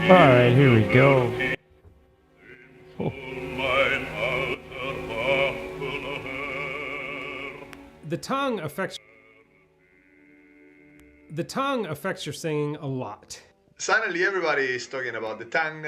Alright, here we go. Oh. The tongue affects your singing a lot. Suddenly everybody is talking about the tongue.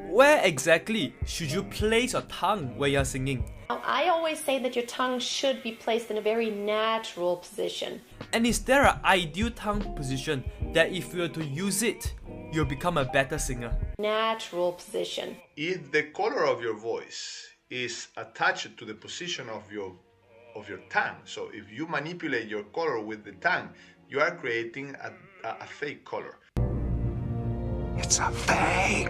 Where exactly should you place your tongue when you're singing? I always say that your tongue should be placed in a very natural position. And is there an ideal tongue position that if you were to use it, you'll become a better singer? Natural position. If the color of your voice is attached to the position of your tongue, so if you manipulate your color with the tongue, you are creating a fake color. It's a fake.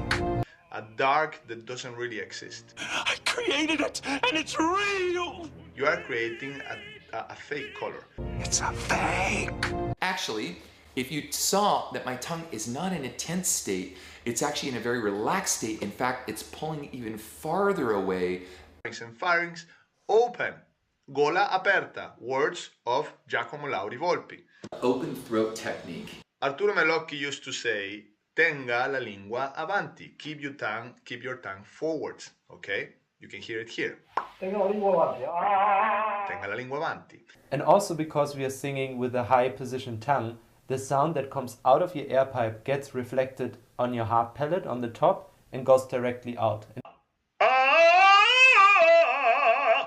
A dark that doesn't really exist. I created it, and it's real. You are creating a fake color. It's a fake. Actually, if you saw that my tongue is not in a tense state, it's actually in a very relaxed state. In fact, it's pulling even farther away. Larynx and pharynx open. Gola aperta. Words of Giacomo Lauri Volpi. Open throat technique. Arturo Melocchi used to say, tenga la lingua avanti. Keep your tongue forwards. Okay? You can hear it here. Tenga la lingua avanti. Tenga la lingua avanti. And also because we are singing with a high positioned tongue, the sound that comes out of your air pipe gets reflected on your hard palate on the top and goes directly out.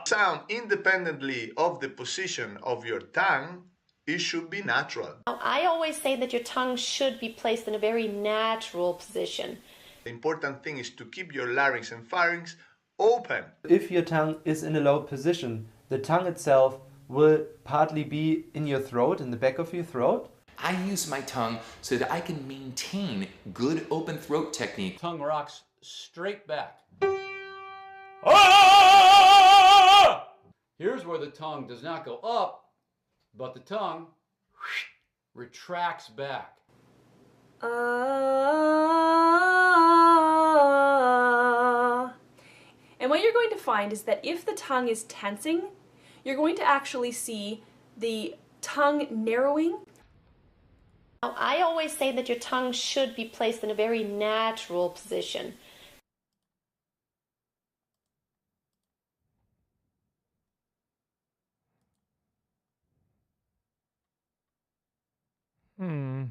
Sound independently of the position of your tongue, it should be natural. I always say that your tongue should be placed in a very natural position. The important thing is to keep your larynx and pharynx open. If your tongue is in a low position, the tongue itself will partly be in your throat, in the back of your throat. I use my tongue so that I can maintain good open throat technique. Tongue rocks straight back. Here's where the tongue does not go up, but the tongue retracts back. And what you're going to find is that if the tongue is tensing, you're going to actually see the tongue narrowing. I always say that your tongue should be placed in a very natural position. Hmm.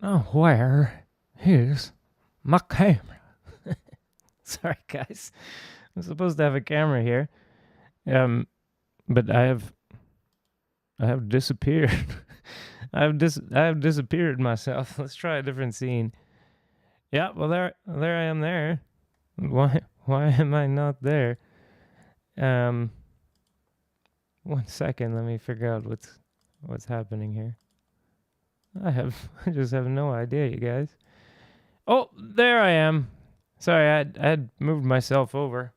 Oh, where is my camera? Sorry, guys. I'm supposed to have a camera here, but I have disappeared. I have disappeared myself. Let's try a different scene. Yeah, well there I am there. Why am I not there? 1 second, let me figure out what's happening here. I just have no idea, you guys. Oh, there I am. Sorry, I had moved myself over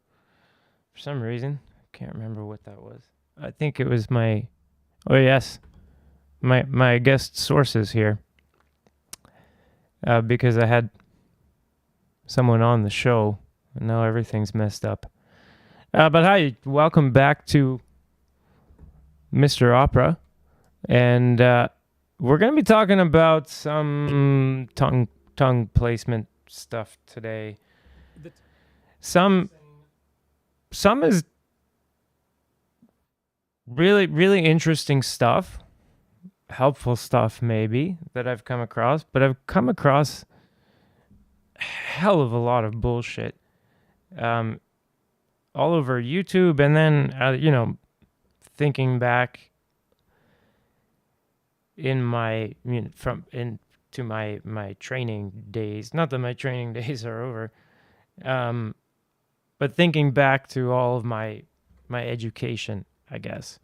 for some reason. Can't remember what that was. I think it was my guest sources here. Because I had someone on the show, and now everything's messed up. But hi, welcome back to Mr. Opera, and we're going to be talking about some tongue placement stuff today. Some is really, really interesting stuff, helpful stuff maybe, that I've come across, but I've come across a hell of a lot of bullshit all over YouTube, and then, thinking back in my training days, not that my training days are over, but thinking back to all of my education, I guess.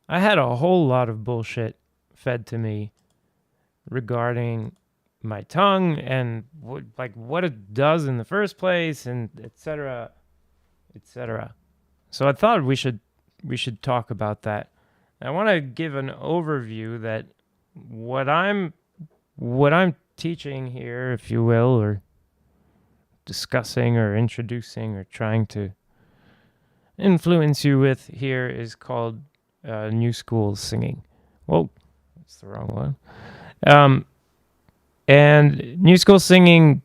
I had a whole lot of bullshit fed to me regarding my tongue and what it does in the first place, and etc., etc. So I thought we should talk about that. I want to give an overview that what I'm teaching here, if you will, or discussing or introducing or trying to influence you with here is called New School Singing. Whoa, that's the wrong one. And New School Singing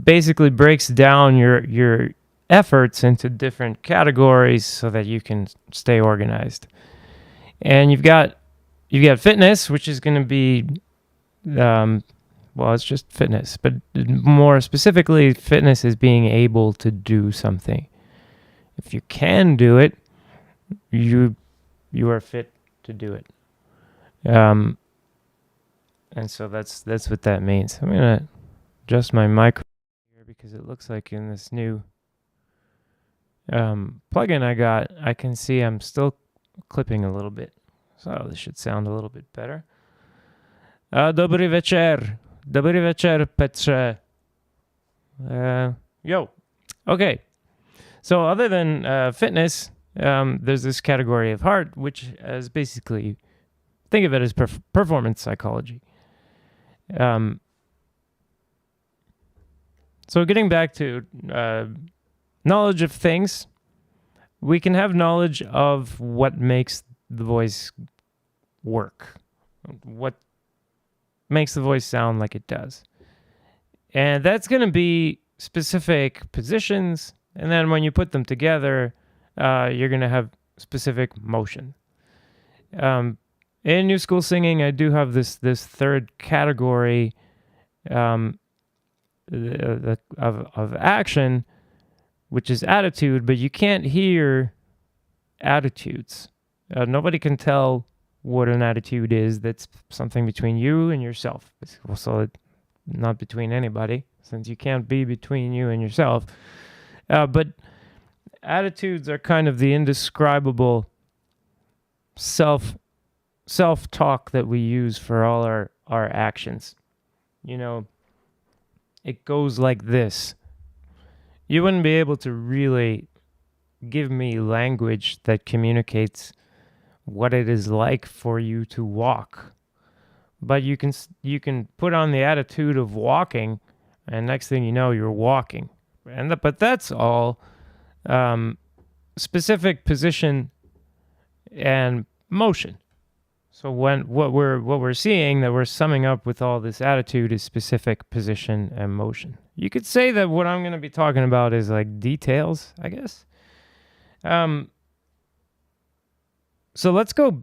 basically breaks down your efforts into different categories so that you can stay organized. And you've got fitness, which is going to be, it's just fitness, but more specifically, fitness is being able to do something. If you can do it, you are fit to do it. And so that's what that means. I'm gonna adjust my mic here because it looks like in this new plugin I got, I can see I'm still clipping a little bit. So this should sound a little bit better. Dobry večer, Petre. Yo. Okay. So other than fitness, there's this category of heart, which is basically, think of it as performance psychology. So getting back to knowledge of things, we can have knowledge of what makes the voice work, what makes the voice sound like it does. And that's going to be specific positions, and then when you put them together, you're going to have specific motion. In New School Singing, I do have this third category of action, which is attitude, but you can't hear attitudes. Nobody can tell what an attitude is. That's something between you and yourself. It's also not between anybody, since you can't be between you and yourself. But attitudes are kind of the indescribable self-talk that we use for all our actions. It goes like this. You wouldn't be able to really give me language that communicates what it is like for you to walk. But you can put on the attitude of walking, and next thing you know, you're walking. But that's all specific position and motion. So what we're seeing that we're summing up with all this attitude is specific position and motion. You could say that what I'm going to be talking about is like details, I guess. So let's go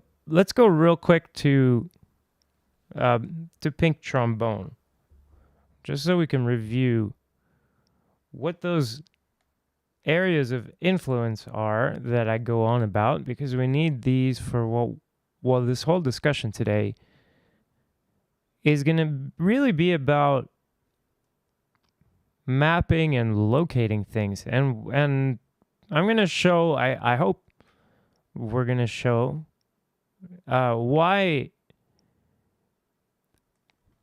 real quick to pink trombone, just so we can review what those areas of influence are that I go on about, because we need these for this whole discussion today is going to really be about mapping and locating things. And I'm going to show, I hope we're going to show why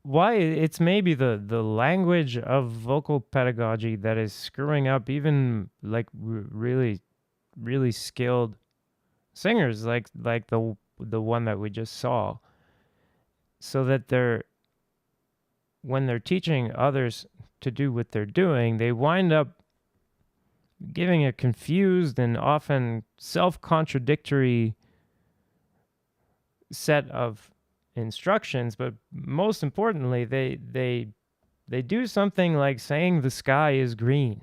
it's maybe the language of vocal pedagogy that is screwing up even like really, really skilled singers like the one that we just saw, so that when they're teaching others to do what they're doing, they wind up giving a confused and often self-contradictory set of instructions. But most importantly, they do something like saying the sky is green,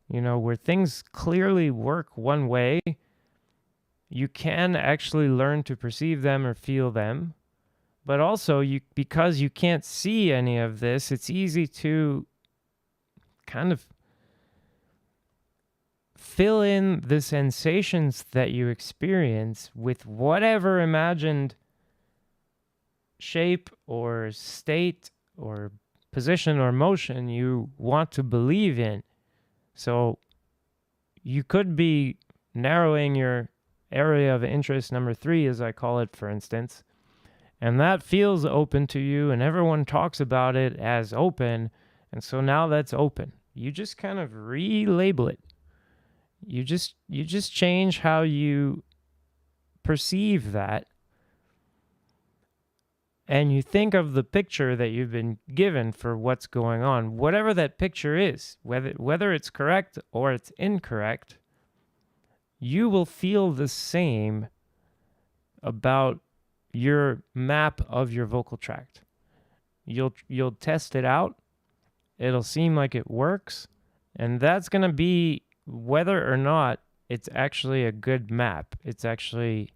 where things clearly work one way. You can actually learn to perceive them or feel them, but also because you can't see any of this, it's easy to kind of fill in the sensations that you experience with whatever imagined shape or state or position or motion you want to believe in. So you could be narrowing your area of interest, number 3, as I call it, for instance, and that feels open to you, and everyone talks about it as open, and so now that's open. You just kind of relabel it. You just change how you perceive that, and you think of the picture that you've been given for what's going on, whatever that picture is, whether it's correct or it's incorrect. You will feel the same about your map of your vocal tract. You'll test it out. It'll seem like it works, and that's going to be whether or not it's actually a good map. It's actually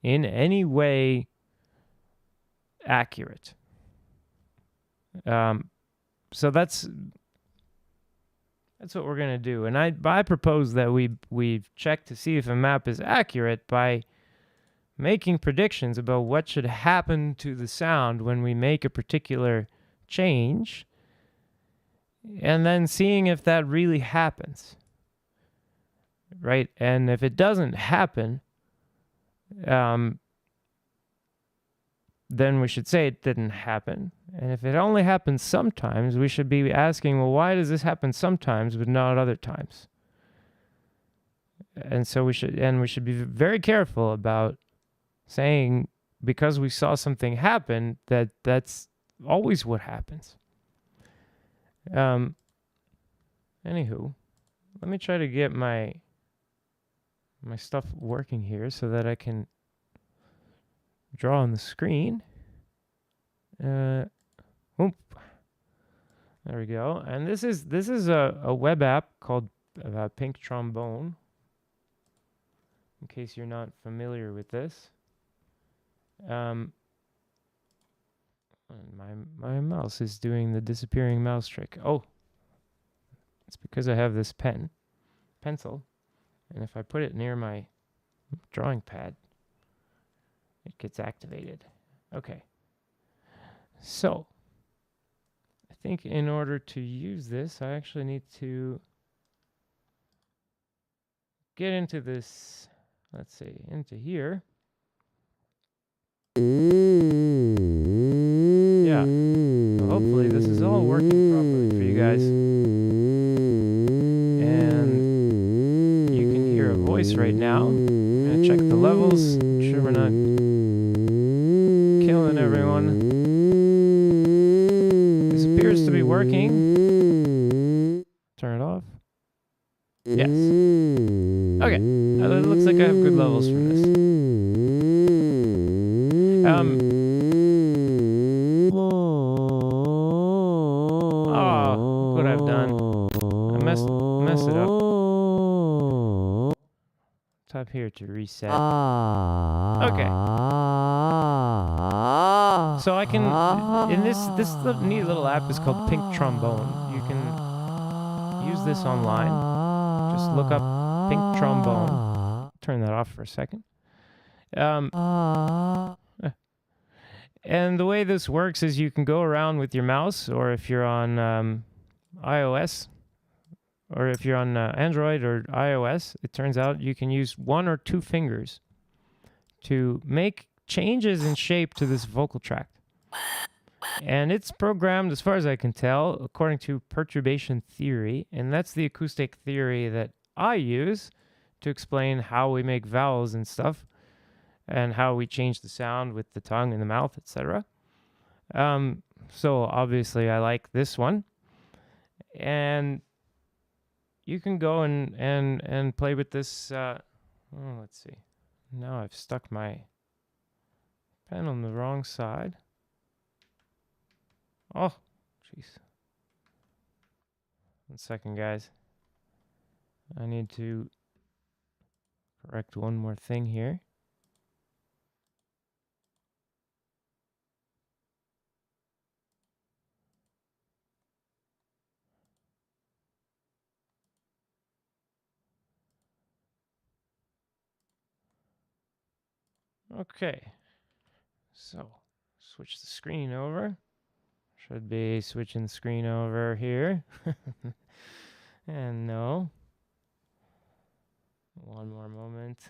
in any way accurate. So that's what we're going to do. And I propose that we check to see if a map is accurate by making predictions about what should happen to the sound when we make a particular change, and then seeing if that really happens. Right? And if it doesn't happen, then we should say it didn't happen. And if it only happens sometimes, we should be asking, well, why does this happen sometimes but not other times? And so we should be very careful about saying, because we saw something happen, that's always what happens. Anywho, let me try to get my stuff working here so that I can draw on the screen. There we go. And this is a web app called Pink Trombone, in case you're not familiar with this. And my mouse is doing the disappearing mouse trick. Oh, it's because I have this pencil, and if I put it near my drawing pad, it gets activated. Okay. So, I think in order to use this, I actually need to get into this, let's see, into here. guys. And you can hear a voice right now. I'm gonna check the levels. Make sure we're not killing everyone. This appears to be working. Turn it off. Yes. Okay. It looks like I have good levels from this. Oh, what I've done. I messed it up. Tap here to reset. Okay. So I can, in this neat little app is called Pink Trombone. You can use this online. Just look up Pink Trombone. Turn that off for a second. And the way this works is you can go around with your mouse, or if you're on iOS, or if you're on Android or iOS, it turns out you can use 1 or 2 fingers to make changes in shape to this vocal tract. And it's programmed, as far as I can tell, according to perturbation theory, and that's the acoustic theory that I use to explain how we make vowels and stuff, and how we change the sound with the tongue and the mouth, etc. So obviously I like this one. And you can go and play with this. Let's see. Now I've stuck my pen on the wrong side. Oh, jeez. 1 second, guys. I need to correct one more thing here. Okay, so switch the screen over. Should be switching the screen over here. And no. One more moment.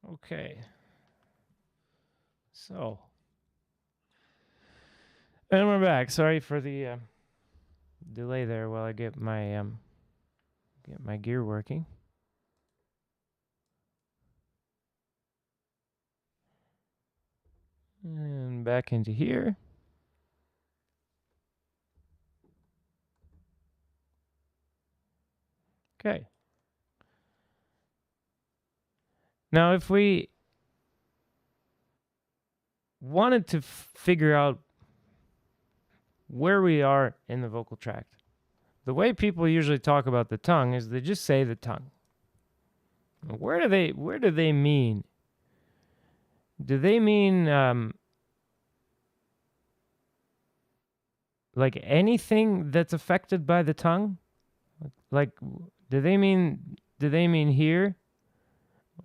Okay. So, and we're back. Sorry for the delay there while I get my gear working. And back into here. Okay. Now, if we wanted to figure out where we are in the vocal tract, the way people usually talk about the tongue is they just say the tongue. Where do they mean? Do they mean like anything that's affected by the tongue? Like, do they mean here?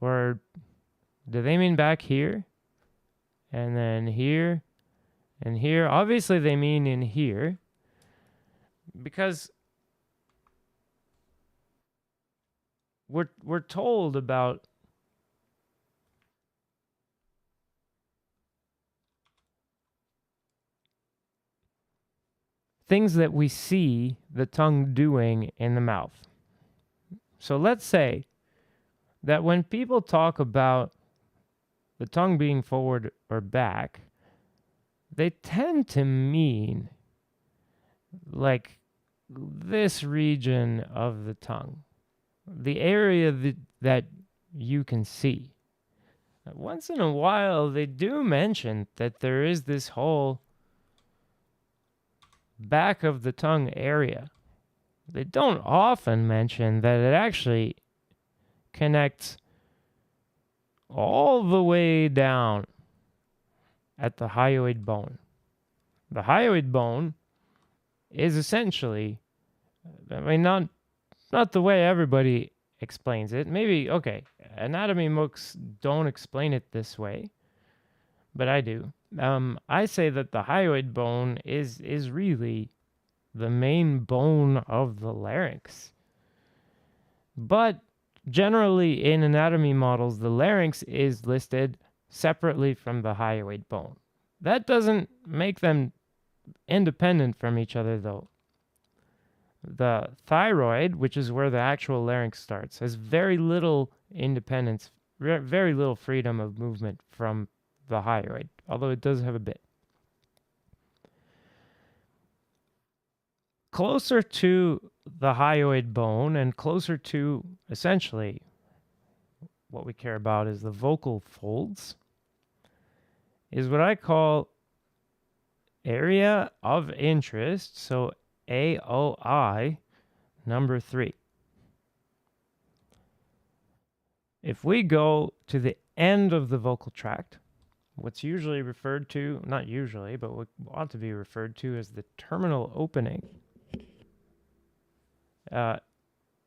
Or do they mean back here? And then here and here? Obviously they mean in here, because we're told about things that we see the tongue doing in the mouth. So let's say that when people talk about the tongue being forward or back, they tend to mean like this region of the tongue, the area that you can see. Once in a while, they do mention that there is this whole back of the tongue area. They don't often mention that it actually connects all the way down at the hyoid bone. The hyoid bone is essentially, I mean, not the way everybody explains it. Maybe, okay, anatomy books don't explain it this way, but I do. I say that the hyoid bone is really the main bone of the larynx. But generally in anatomy models, the larynx is listed separately from the hyoid bone. That doesn't make them independent from each other, though. The thyroid, which is where the actual larynx starts, has very little independence, very little freedom of movement from the hyoid, although it does have a bit. Closer to the hyoid bone and closer to, essentially, what we care about is the vocal folds, is what I call area of interest, so AOI number 3. If we go to the end of the vocal tract, what's usually referred to, not usually, but what ought to be referred to as the terminal opening,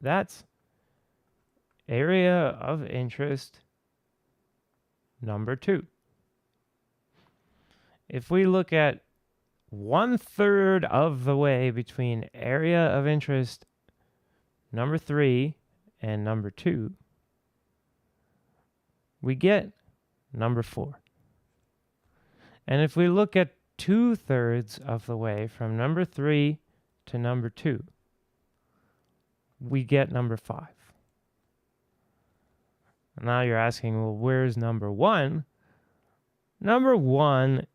that's area of interest number 2. If we look at 1/3 of the way between area of interest number 3 and number 2, we get number 4. And if we look at 2/3 of the way from number 3 to number 2, we get number 5. Now you're asking, well, where's number 1? Number 1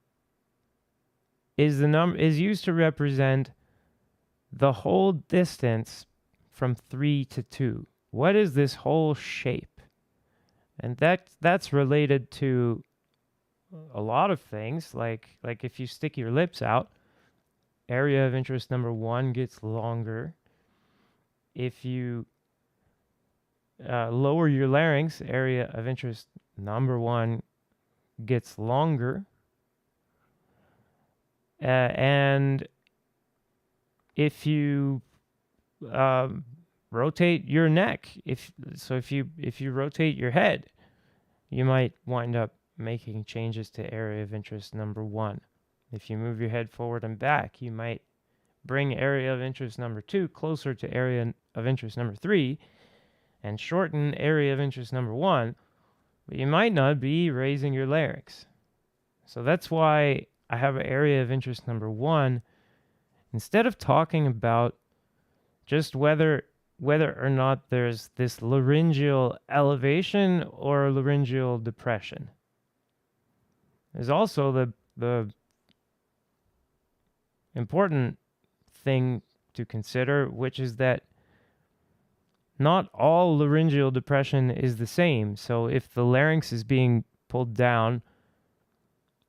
is used to represent the whole distance from 3 to 2. What is this whole shape? And that's related to a lot of things, like if you stick your lips out, area of interest number 1 gets longer. If you lower your larynx, area of interest number 1 gets longer. And if you rotate your neck, if you rotate your head, you might wind up making changes to area of interest number 1. If you move your head forward and back, you might bring area of interest number 2 closer to area of interest number 3 and shorten area of interest number 1, but you might not be raising your larynx. So that's why I have an area of interest number 1. Instead of talking about just whether or not there's this laryngeal elevation or laryngeal depression, there's also the important thing to consider, which is that not all laryngeal depression is the same. So if the larynx is being pulled down,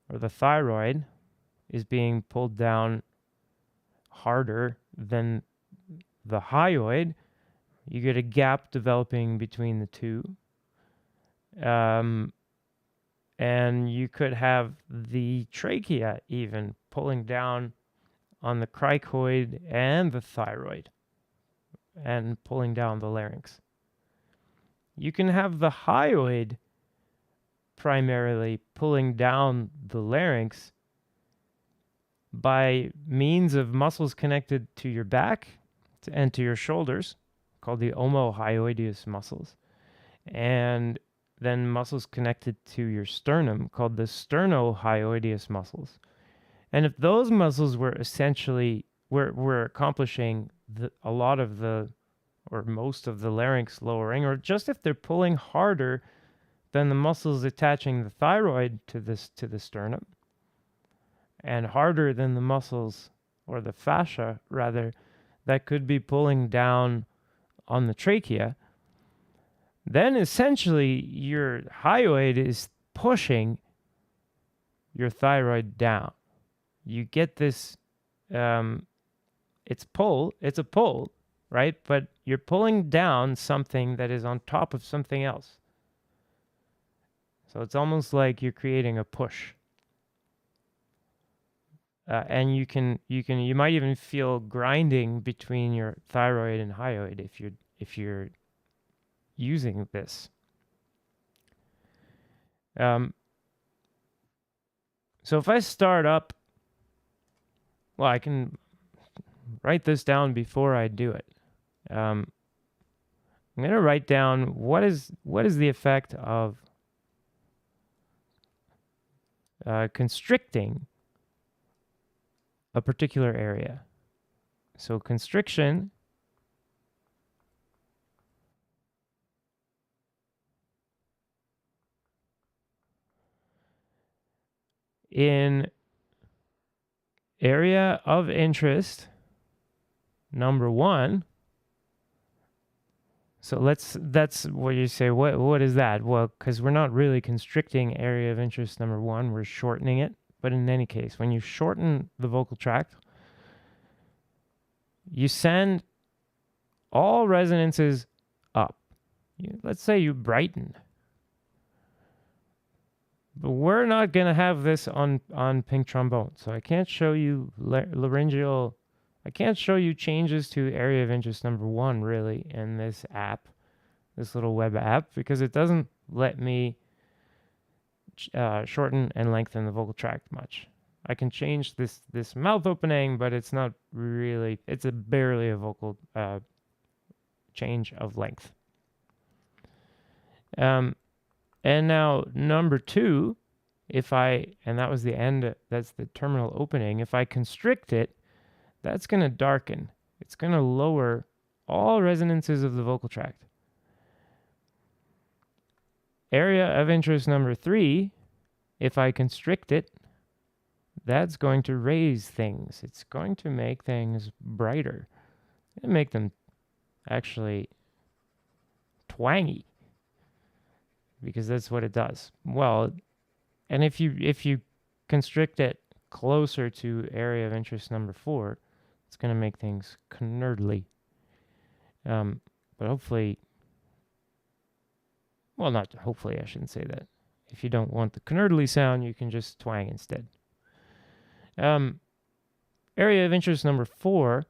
or the thyroid is being pulled down harder than the hyoid, you get a gap developing between the two. And you could have the trachea even pulling down on the cricoid and the thyroid and pulling down the larynx. You can have the hyoid primarily pulling down the larynx by means of muscles connected to your back and to your shoulders, called the omohyoideus muscles, and then muscles connected to your sternum, called the sternohyoideus muscles. And if those muscles were essentially, were accomplishing a lot of the, or most of the larynx lowering, or just if they're pulling harder than the muscles attaching the thyroid to the sternum, and harder than the muscles, or the fascia rather, that could be pulling down on the trachea, then essentially your hyoid is pushing your thyroid down. You get this, it's a pull, right? But you're pulling down something that is on top of something else. So it's almost like you're creating a push. And you might even feel grinding between your thyroid and hyoid if you're using this. So if I start up, well, I can write this down before I do it. I'm going to write down what is the effect of constricting a particular area. So constriction in area of interest number 1. So that's what you say. What is that? Well, because we're not really constricting area of interest number 1, we're shortening it. But in any case, when you shorten the vocal tract, you send all resonances up. Let's say you brighten. But we're not going to have this on pink trombone. So I can't show you laryngeal. I can't show you changes to area of interest number 1 really in this app, this little web app, because it doesn't let me shorten and lengthen the vocal tract much. I can change this mouth opening, but it's not really, it's barely a vocal change of length. And now number 2, and that was the end, that's the terminal opening. If I constrict it, that's going to darken. It's going to lower all resonances of the vocal tract. Area of interest number 3, if I constrict it, that's going to raise things. It's going to make things brighter. And make them actually twangy. Because that's what it does. Well, and if you constrict it closer to area of interest number 4, it's going to make things knurdly. But hopefully, well, not hopefully, I shouldn't say that. If you don't want the knurdly sound, you can just twang instead. Area of interest number 4,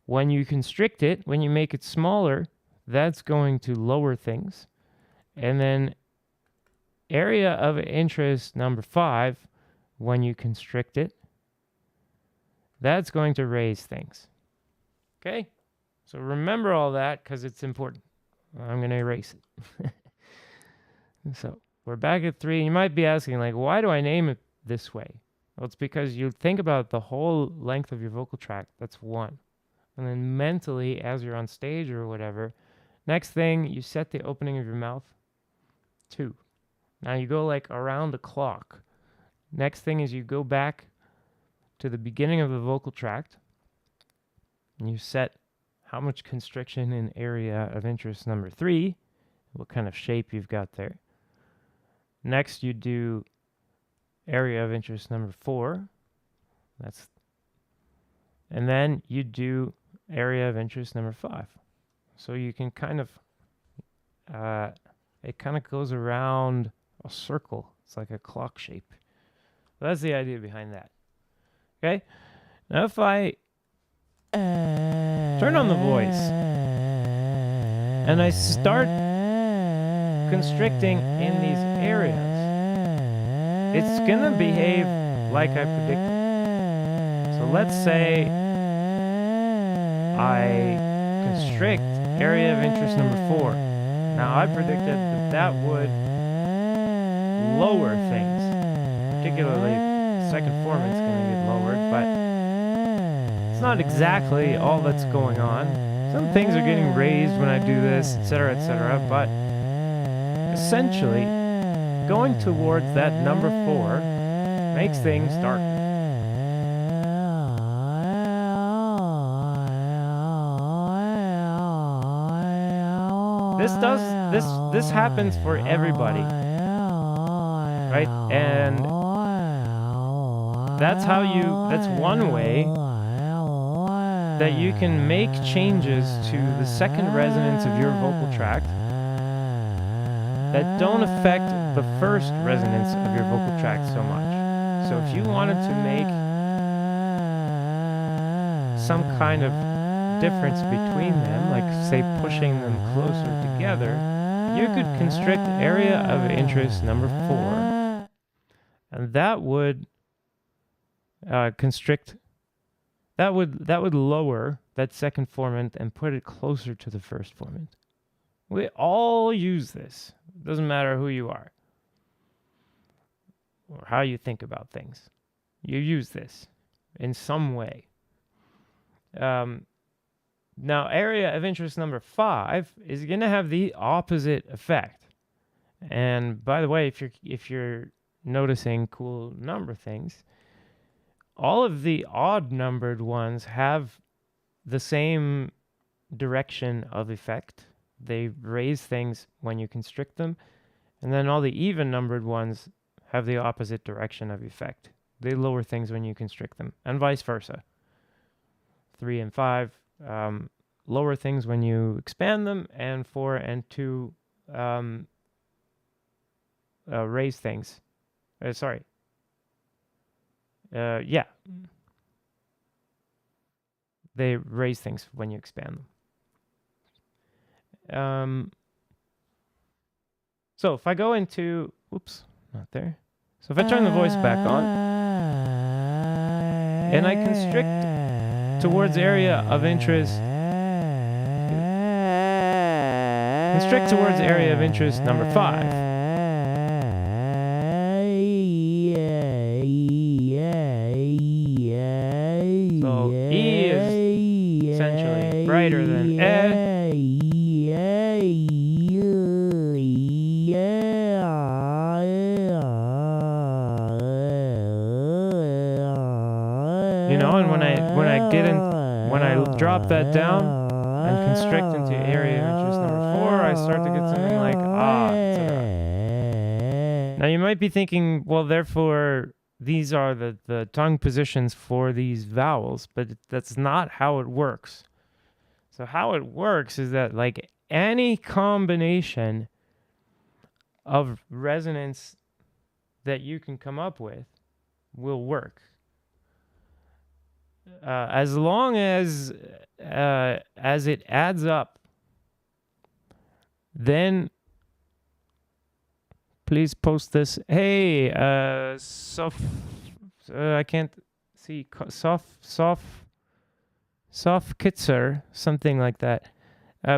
when you constrict it, when you make it smaller, that's going to lower things. And then area of interest number 5, when you constrict it, that's going to raise things. Okay? So remember all that because it's important. I'm going to erase it. So we're back at 3. You might be asking, like, why do I name it this way? Well, it's because you think about the whole length of your vocal tract. That's 1. And then mentally, as you're on stage or whatever, next thing, you set the opening of your mouth. 2. Now you go like around the clock. Next thing is you go back to the beginning of the vocal tract and you set how much constriction in area of interest number 3, what kind of shape you've got there. Next you do area of interest number 4. And then you do area of interest number 5. So you can kind of it kind of goes around a circle. It's like a clock shape. That's the idea behind that. Okay? Now if I turn on the voice and I start constricting in these areas, it's going to behave like I predicted. So let's say I constrict area of interest number 4. Now I predicted that would lower things, particularly the second formant's going to get lowered, but it's not exactly all that's going on. Some things are getting raised when I do this, etc., but essentially going towards that number 4 makes things darker. This happens for everybody, right? And that's one way that you can make changes to the second resonance of your vocal tract that don't affect the first resonance of your vocal tract so much. So if you wanted to make some kind of difference between them, like say pushing them closer together, you could constrict area of interest number 4, and that would constrict. That would lower that second formant and put it closer to the first formant. We all use this. It doesn't matter who you are or how you think about things. You use this in some way. Now, area of interest number 5 is going to have the opposite effect. And by the way, if you're noticing cool number things, all of the odd numbered ones have the same direction of effect. They raise things when you constrict them. And then all the even numbered ones have the opposite direction of effect. They lower things when you constrict them, and vice versa. 3 and 5 lower things when you expand them, and 4 and 2 raise things. Yeah. They raise things when you expand them. So if I go into, oops, not there. So if I turn the voice back on, and I constrict towards area of interest, constrict towards area of interest number 5. So E is essentially brighter than E. You know, and when I drop that down and constrict into area of interest number 4, I start to get something like etc. Now you might be thinking, well, therefore these are the tongue positions for these vowels, but that's not how it works. So how it works is that like any combination of resonance that you can come up with will work. As long as it adds up, then please post this. Hey, I can't see. Soft Kitzer, something like that.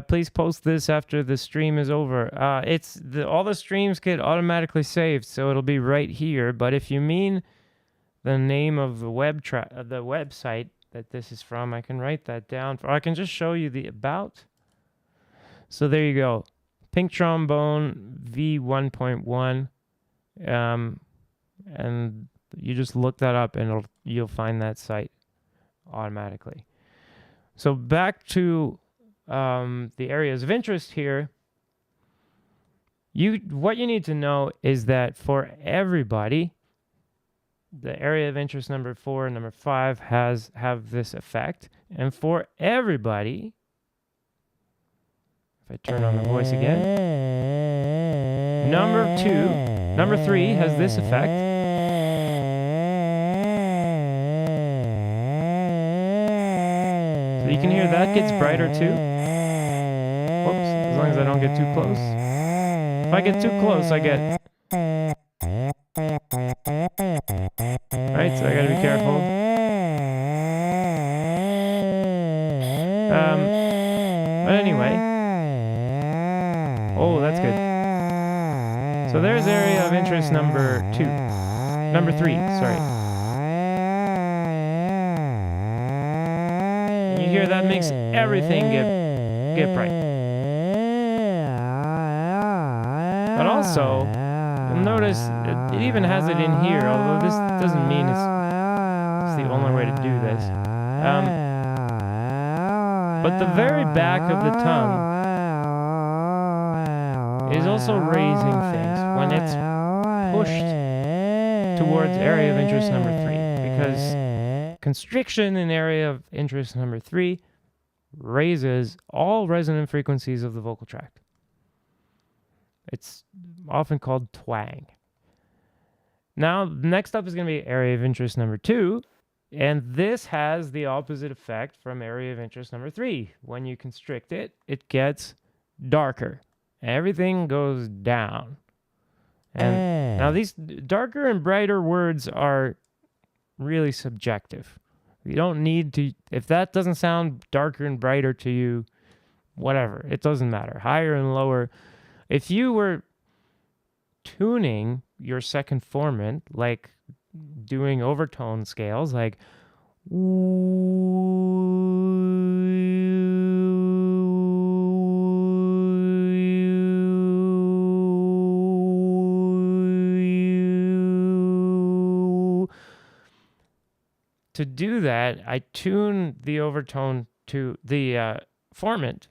Please post this after the stream is over. All the streams get automatically saved, so it'll be right here. But if you mean the name of the the website that this is from, I can write that down. Or I can just show you the about. So there you go. Pink Trombone V1.1. And you just look that up and you'll find that site automatically. So back to the areas of interest here. What you need to know is that for everybody, the area of interest number 4 and number 5 have this effect. And for everybody, if I turn on the voice again, number 3 has this effect. So you can hear that gets brighter too. Whoops, as long as I don't get too close. If I get too close, I get... Right, so I gotta be careful. But anyway. Oh, that's good. So there's area of interest number 3, sorry. And you hear that makes everything get bright. But also, you'll notice it even has it in here, although this doesn't mean it's the only way to do this. But the very back of the tongue is also raising things when it's pushed towards area of interest number 3, because constriction in area of interest number 3 raises all resonant frequencies of the vocal tract. It's often called twang. Now, next up is going to be area of interest number 2, and this has the opposite effect from area of interest number 3. When you constrict it, it gets darker. everything goes down. And now these darker and brighter words are really subjective. You don't need to, if that doesn't sound darker and brighter to you, whatever, it doesn't matter. Higher and lower. If you were tuning your second formant, like doing overtone scales, like to do that, I tune the overtone to the formant,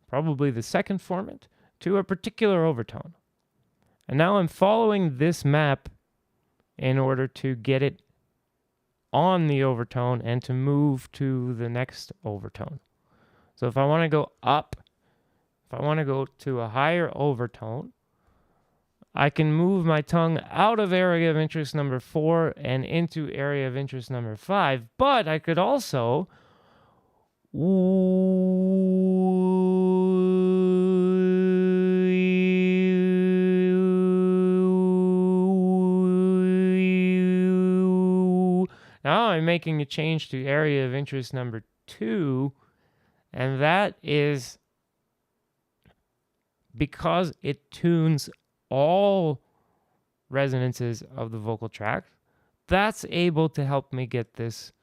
probably the second formant, to a particular overtone. And now I'm following this map in order to get it on the overtone and to move to the next overtone. So if I want to go up, if I want to go to a higher overtone, I can move my tongue out of area of interest number 4 and into area of interest number 5, but I could also now I'm making a change to area of interest number 2, and that is because it tunes all resonances of the vocal tract. That's able to help me get this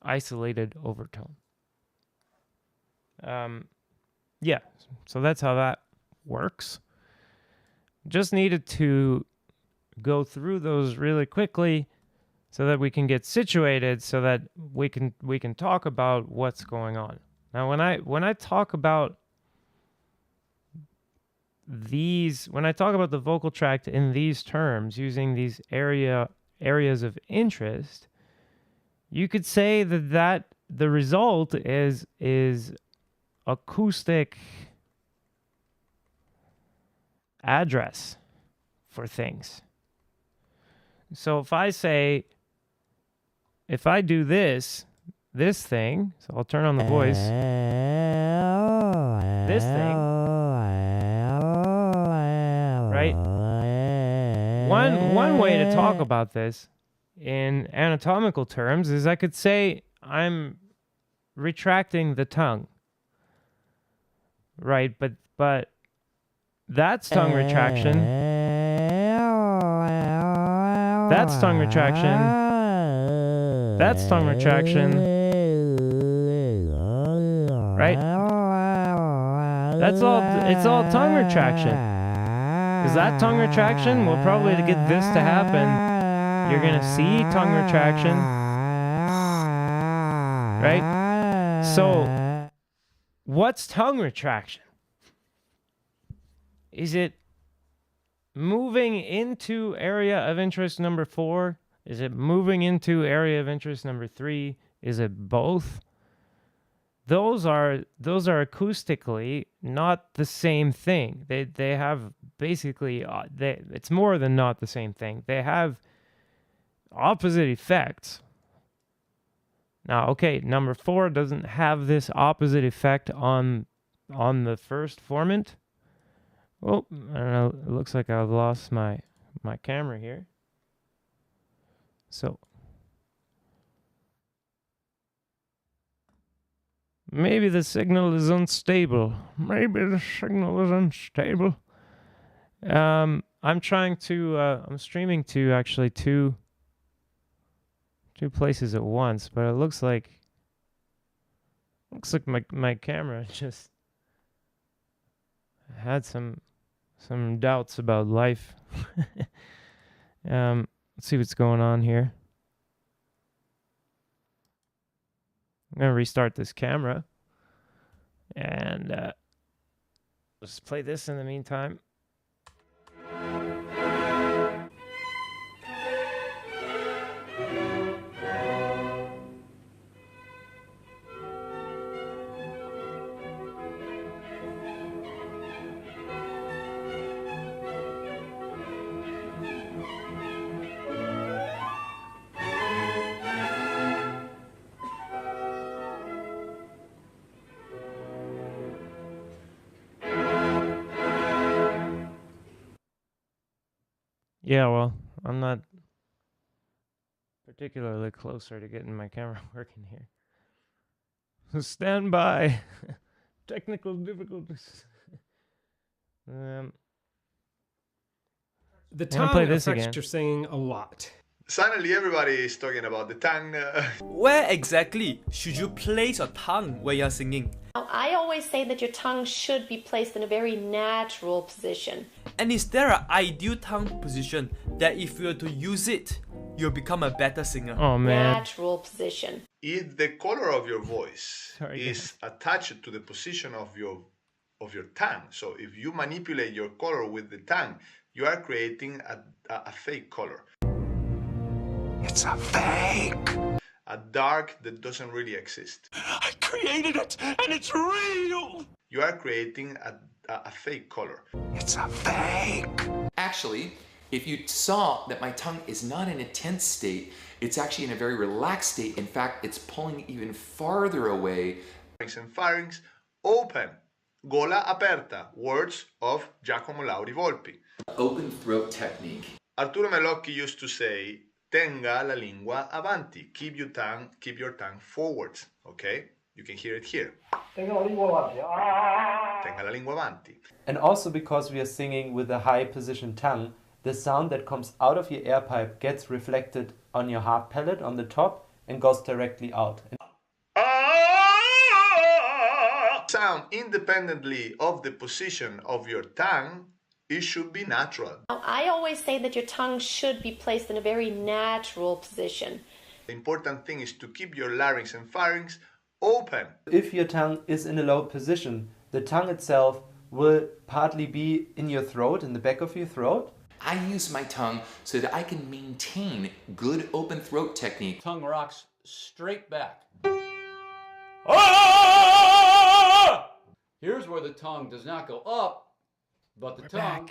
isolated overtone. Yeah, so that's how that works. Just needed to go through those really quickly so that we can get situated, so that we can talk about what's going on. Now, when I talk about the vocal tract in these terms, using these areas of interest, you could say that the result is acoustic address for things. So if I do this thing, so I'll turn on the voice, this thing, right? One way to talk about this in anatomical terms is I could say I'm retracting the tongue, right? But that's tongue retraction. That's tongue retraction. That's tongue retraction. Right? That's all. It's all tongue retraction. Because that tongue retraction will probably, to get this to happen, you're going to see tongue retraction. Right? So, what's tongue retraction? Is it moving into area of interest number 4? Is it moving into area of interest number 3? Is it both? Those are acoustically not the same thing. They have basically it's more than not the same thing. They have opposite effects. Now, okay, number 4 doesn't have this opposite effect on the first formant. Oh, I don't know. It looks like I've lost my camera here. So maybe the signal is unstable. I'm trying to I'm streaming to actually two places at once, but it looks like my camera just had some doubts about life. Let's see what's going on here. I'm going to restart this camera. And let's play this in the meantime. Yeah, well, I'm not particularly closer to getting my camera working here. So stand by. Technical difficulties. The I'm gonna tongue play this affects again. your singing a lot. Suddenly everybody is talking about the tongue. Where exactly should you place your tongue when you're singing? Now, I always say that your tongue should be placed in a very natural position. And is there an ideal tongue position that if you were to use it, you'll become a better singer? Oh man. Natural position. If the color of your voice Sorry, is attached to the position of your tongue, so if you manipulate your color with the tongue, you are creating a fake color. It's a fake. A dark that doesn't really exist. I created it, and it's real. You are creating a fake color. It's a fake. Actually, if you saw that my tongue is not in a tense state, it's actually in a very relaxed state. In fact, it's pulling even farther away. Larynx and pharynx open. Gola aperta. Words of Giacomo Lauri Volpi. Open throat technique. Arturo Melocchi used to say, tenga la lingua avanti. Keep your tongue forwards. Okay? You can hear it here. Tenga la lingua avanti. And also because we are singing with a high position tongue, the sound that comes out of your air pipe gets reflected on your heart palate on the top and goes directly out. Sound independently of the position of your tongue, it should be natural. Now, I always say that your tongue should be placed in a very natural position. The important thing is to keep your larynx and pharynx open. If your tongue is in a low position, the tongue itself will partly be in your throat, in the back of your throat. I use my tongue so that I can maintain good open throat technique. Tongue rocks straight back. Here's where the tongue does not go up, but the tongue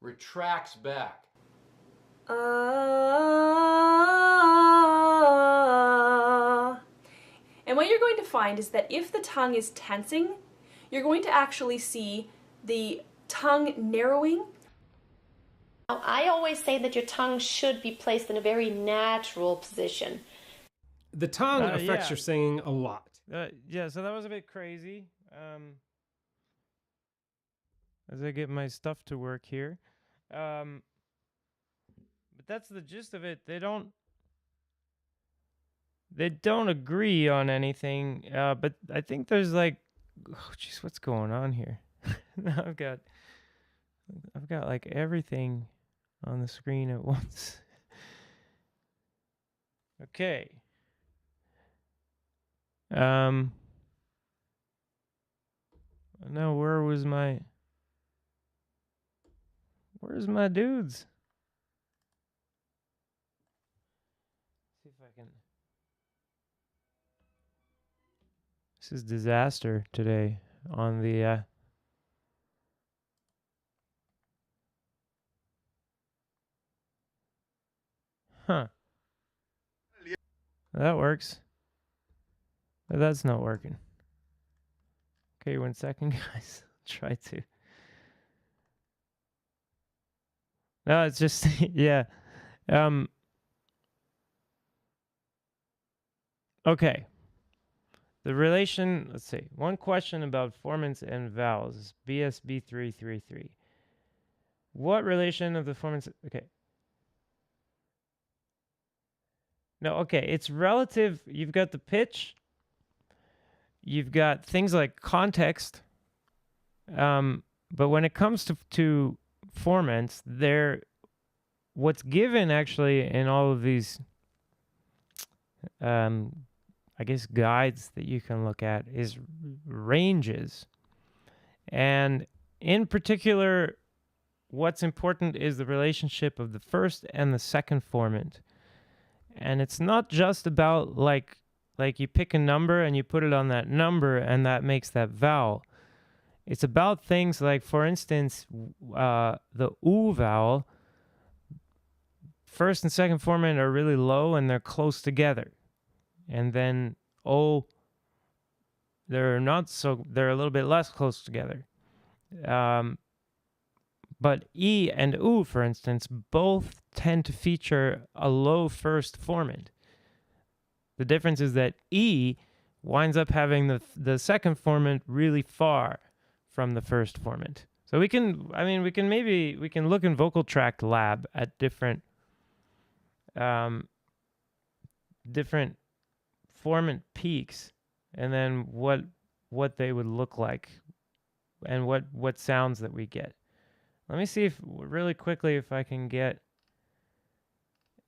retracts back. And what you're going to find is that if the tongue is tensing, you're going to actually see the tongue narrowing. Now, I always say that your tongue should be placed in a very natural position. The tongue affects yeah. your singing a lot. Yeah, so that was a bit crazy. As I get my stuff to work here. But that's the gist of it. They don't agree on anything. But I think there's like, oh jeez, what's going on here? Now I've got like everything on the screen at once. Okay. Now where's my dudes? See if I can. This is disaster today on the That works. But that's not working. Okay, 1 second, guys. Try to. No, it's just yeah. Okay. The relation, let's see. One question about formants and vowels. BSB 333. What relation of the formants? Okay. No, okay. It's relative. You've got the pitch. You've got things like context. But when it comes to formants, what's given actually in all of these I guess guides that you can look at is ranges. And in particular, what's important is the relationship of the first and the second formant. And it's not just about like you pick a number and you put it on that number and that makes that vowel. It's about things like, for instance, the oo vowel, first and second formant are really low and they're close together. And then o, they're a little bit less close together. But E and U, for instance, both tend to feature a low first formant. The difference is that E winds up having the second formant really far from the first formant. So we can look in Vocal Tract Lab at different formant peaks, and then what they would look like, and what sounds that we get. Let me see if really quickly if I can get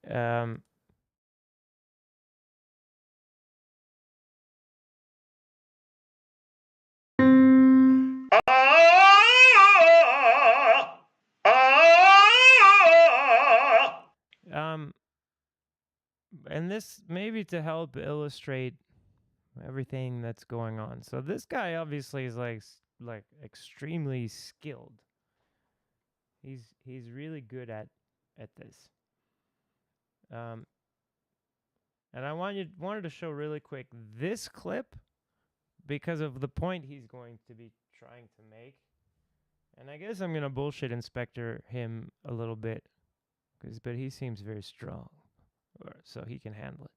and this maybe to help illustrate everything that's going on. So this guy obviously is like extremely skilled. He's really good at this. And I wanted to show really quick this clip because of the point he's going to be trying to make. And I guess I'm gonna bullshit inspector him a little bit, but he seems very strong, so he can handle it.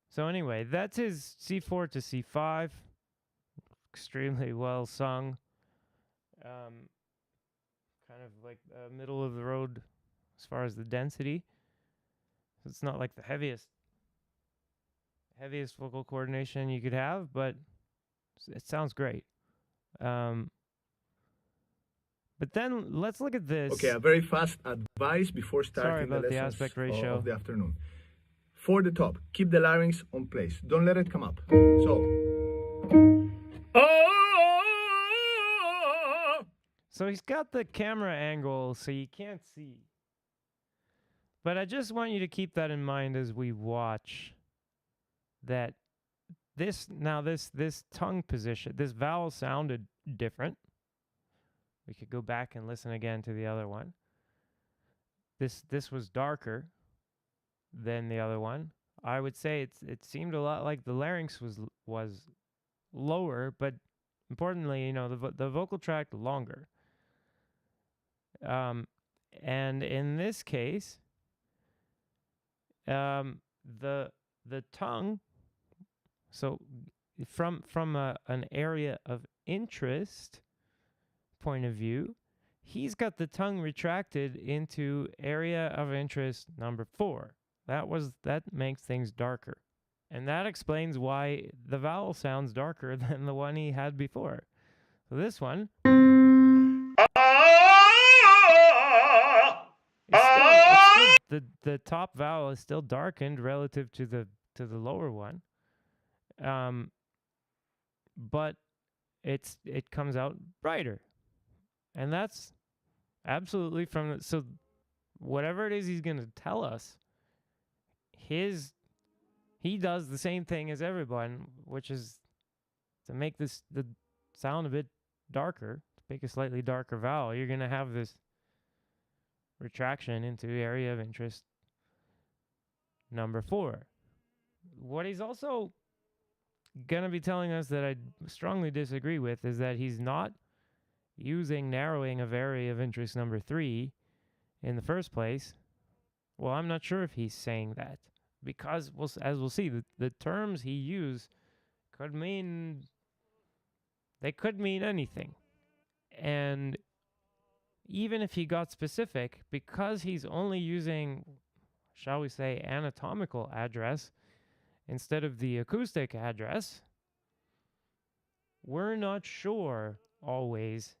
So anyway, that's his C4 to C5, extremely well sung. Kind of like middle of the road as far as the density. So it's not like the heaviest vocal coordination you could have, but it sounds great. But then let's look at this. Okay, a very fast advice before starting the lessons aspect ratio of the afternoon. For the top, keep the larynx on place. Don't let it come up. So he's got the camera angle so you can't see. But I just want you to keep that in mind as we watch that this tongue position, this vowel sounded different. We could go back and listen again to the other one. This was darker than the other one. I would say it seemed a lot like the larynx was lower, but importantly, the vocal tract longer. And in this case, the tongue. So from an area of interest point of view, he's got the tongue retracted into area of interest number 4. That makes things darker. And that explains why the vowel sounds darker than the one he had before. So this one the top vowel is still darkened relative to the lower one. But it comes out brighter. And that's absolutely so whatever it is he's going to tell us, he does the same thing as everyone, which is to make the sound a bit darker, to make a slightly darker vowel. You're going to have this retraction into area of interest number 4. What he's also going to be telling us that I strongly disagree with is that he's not using narrowing of area of interest number 3 in the first place. Well, I'm not sure if he's saying that, because as we'll see, the terms he used could mean anything. And even if he got specific, because he's only using, shall we say, anatomical address instead of the acoustic address, we're not sure always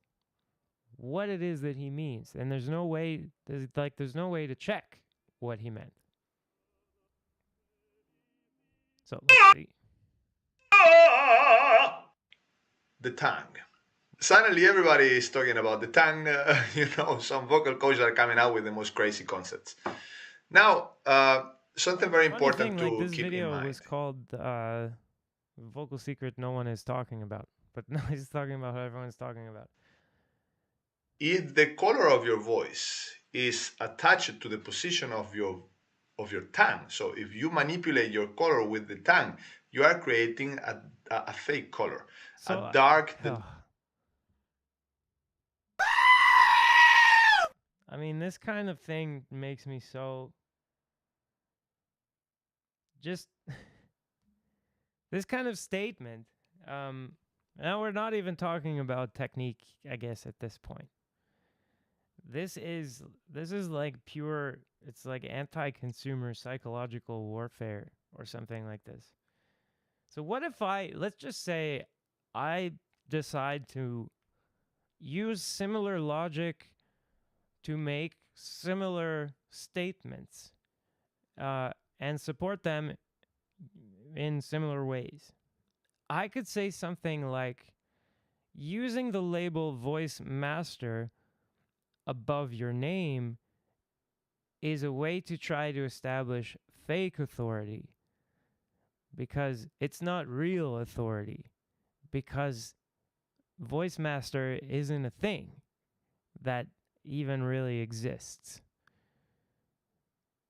what it is that he means, and there's no way to check what he meant. So let's see. The tongue. Suddenly everybody is talking about the tongue. Some vocal coaches are coming out with the most crazy concepts. Now, something very important to keep in mind. This video was called Vocal Secret No One Is Talking About, but now he's talking about what everyone's talking about. If the color of your voice is attached to the position of your tongue, so if you manipulate your color with the tongue, you are creating a fake color, a dark. I mean, this kind of thing makes me so just this kind of statement. Now we're not even talking about technique, I guess, at this point. This is like pure, it's like anti-consumer psychological warfare or something like this. So what if let's just say I decide to use similar logic to make similar statements and support them in similar ways. I could say something like, using the label voice master above your name is a way to try to establish fake authority, because it's not real authority, because voice master isn't a thing that even really exists.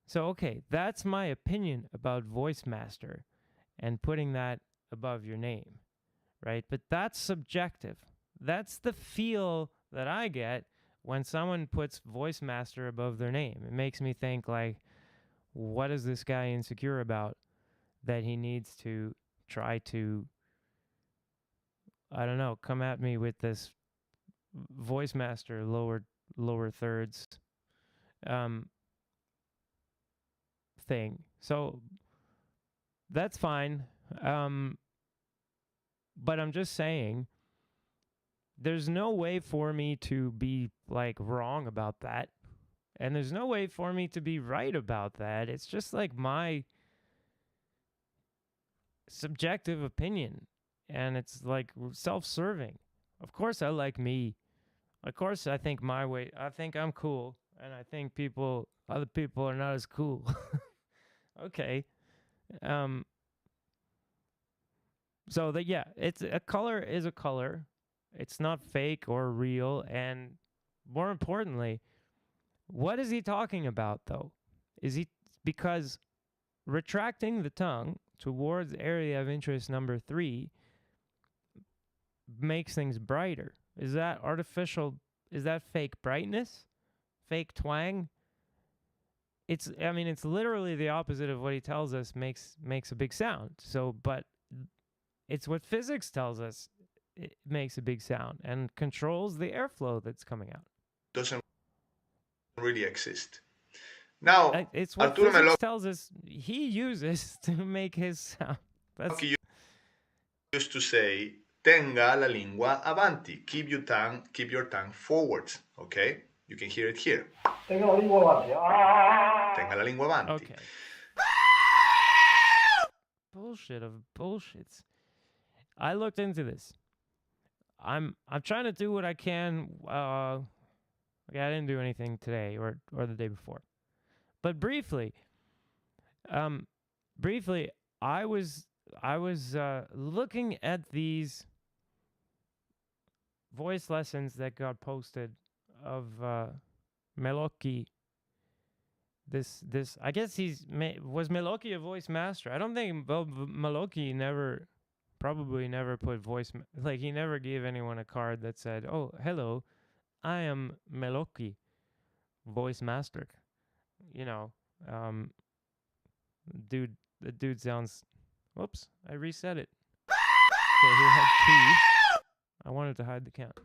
So, okay, that's my opinion about voice master and putting that above your name, right? But that's subjective. That's the feel that I get when someone puts voice master above their name. It makes me think, like, what is this guy insecure about that he needs to try to, I don't know, come at me with this voice master lower thirds thing. So that's fine. But I'm just saying, there's no way for me to be like wrong about that. And there's no way for me to be right about that. It's just like my subjective opinion. And it's like self-serving. Of course I like me. Of course I think my way. I think I'm cool. And I think other people are not as cool. Okay. So that, yeah, it's a color is a color. It's not fake or real. And more importantly, what is he talking about, though? Because retracting the tongue towards area of interest number 3 makes things brighter. Is that artificial? Is that fake brightness? Fake twang? It's literally the opposite of what he tells us makes a big sound. So, but it's what physics tells us it makes a big sound and controls the airflow that's coming out. Doesn't really exist. Now, it's what Arturo physics tells us he uses to make his sound. Melocchi used to say, tenga la lingua avanti. Keep your tongue forwards. Okay? You can hear it here. Tenga la lingua avanti. Tenga la lingua avanti. Okay. Bullshit of bullshits. I looked into this. I'm trying to do what I can. I didn't do anything today or the day before. But briefly, I was looking at these voice lessons that got posted of Melocchi. This I guess was Melocchi a voice master? I don't think Melocchi probably never put voice, like he never gave anyone a card that said, "Oh, hello, I am Melocchi, voice master." You know, the dude sounds. Whoops, I reset it. Okay, he had 2. I wanted to hide the count.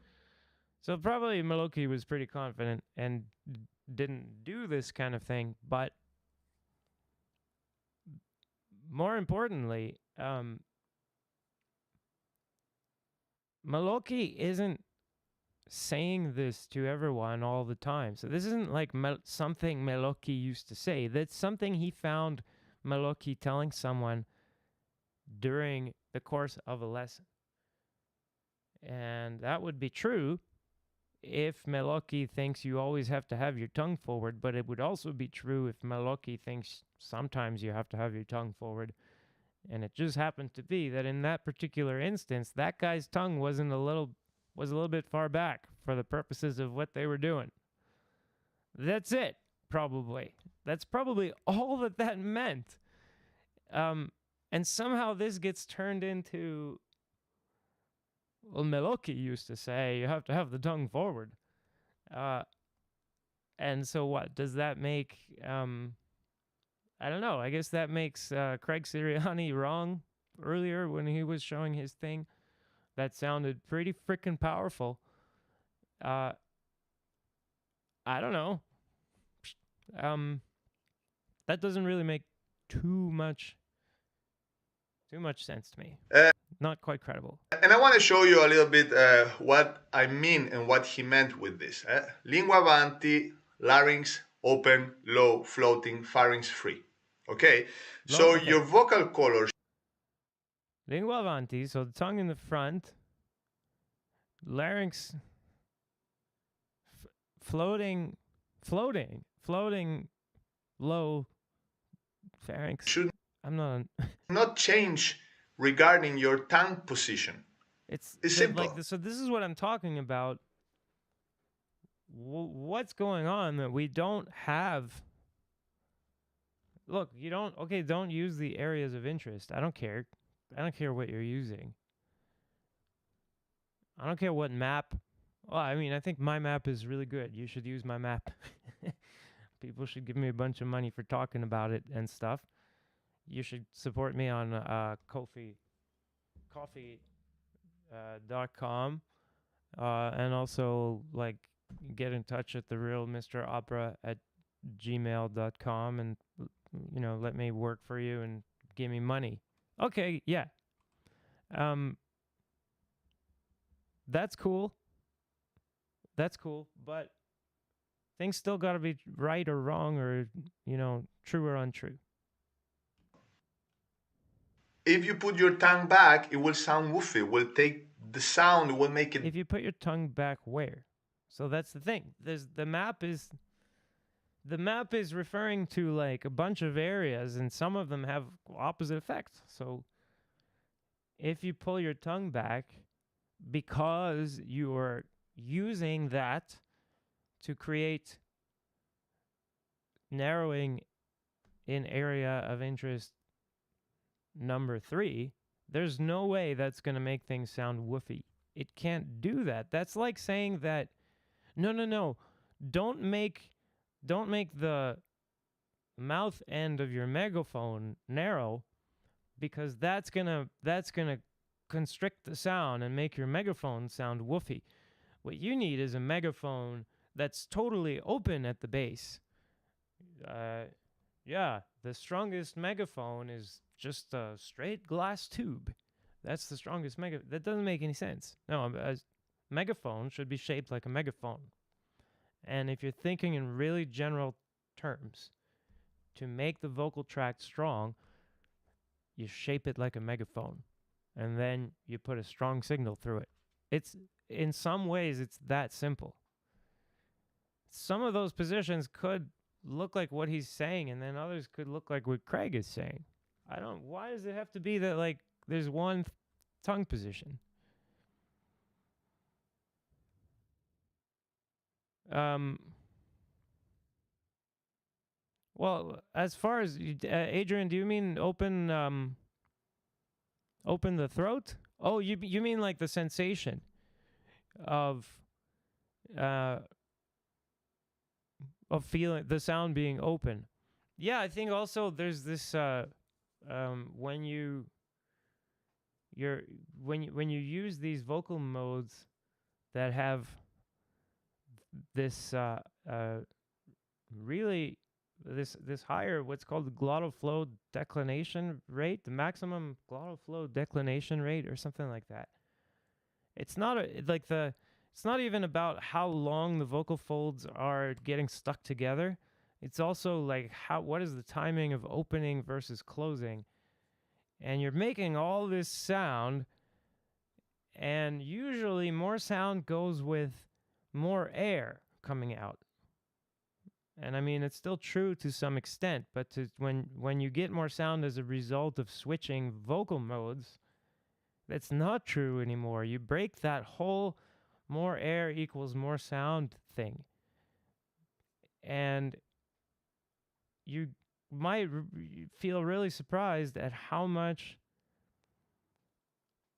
So probably Melocchi was pretty confident and didn't do this kind of thing, but more importantly, Melocchi isn't saying this to everyone all the time. So this isn't like something Melocchi used to say. That's something he found Melocchi telling someone during the course of a lesson. And that would be true if Melocchi thinks you always have to have your tongue forward, but it would also be true if Melocchi thinks sometimes you have to have your tongue forward. And it just happened to be that in that particular instance, that guy's tongue was a little bit far back for the purposes of what they were doing. That's it, probably. That's probably all that meant. And somehow this gets turned into, well, Melocchi used to say you have to have the tongue forward. And And so what? Does that make, I don't know. I guess that makes Craig Sirianni wrong earlier when he was showing his thing. That sounded pretty freaking powerful. I don't know. That doesn't really make too much sense to me. Not quite credible. And I want to show you a little bit what I mean and what he meant with this. Lingua avanti, larynx open, low, floating, pharynx free. Okay? So Okay. your vocal colors Lingua avanti, so the tongue in the front. Larynx floating, low, pharynx. should I'm not. not change regarding your tongue position. It's simple. Like so. This is what I'm talking about. What's going on that we don't have? Look, you don't. Okay, don't use the areas of interest. I don't care. I don't care what you're using. I don't care what map. Well, I mean, I think my map is really good. You should use my map. People should give me a bunch of money for talking about it and stuff. You should support me on coffee.com, and also like get in touch at therealmropera@gmail.com and let me work for you and give me money. Okay, yeah. That's cool. That's cool, but things still got to be right or wrong or, true or untrue. If you put your tongue back, it will sound woofy. It will take the sound, it will make it. If you put your tongue back where? So that's the thing. The map is referring to like a bunch of areas, and some of them have opposite effects. So if you pull your tongue back because you are using that to create narrowing in area of interest number 3, there's no way that's going to make things sound woofy. It can't do that. That's like saying that no, don't make the mouth end of your megaphone narrow, because that's going to constrict the sound and make your megaphone sound woofy. What you need is a megaphone that's totally open at the base. Yeah, the strongest megaphone is just a straight glass tube. That's the strongest megaphone. That doesn't make any sense. No, a megaphone should be shaped like a megaphone. And if you're thinking in really general terms, to make the vocal tract strong, you shape it like a megaphone. And then you put a strong signal through it. In some ways, it's that simple. Some of those positions could look like what he's saying, and then others could look like what Craig is saying. Why does it have to be that, like, there's one tongue position? Well, as far as, Adrian, do you mean open the throat? Oh, you mean like the sensation of feeling the sound being open. Yeah, I think also there's this when you use these vocal modes that have this really this higher, what's called the glottal flow declination rate, the maximum glottal flow declination rate or something like that. It's not it's not even about how long the vocal folds are getting stuck together. It's also like what is the timing of opening versus closing. And you're making all this sound, and usually more sound goes with more air coming out. And I mean, it's still true to some extent, but when you get more sound as a result of switching vocal modes, that's not true anymore. You break that whole more air equals more sound thing. And you might feel really surprised at how much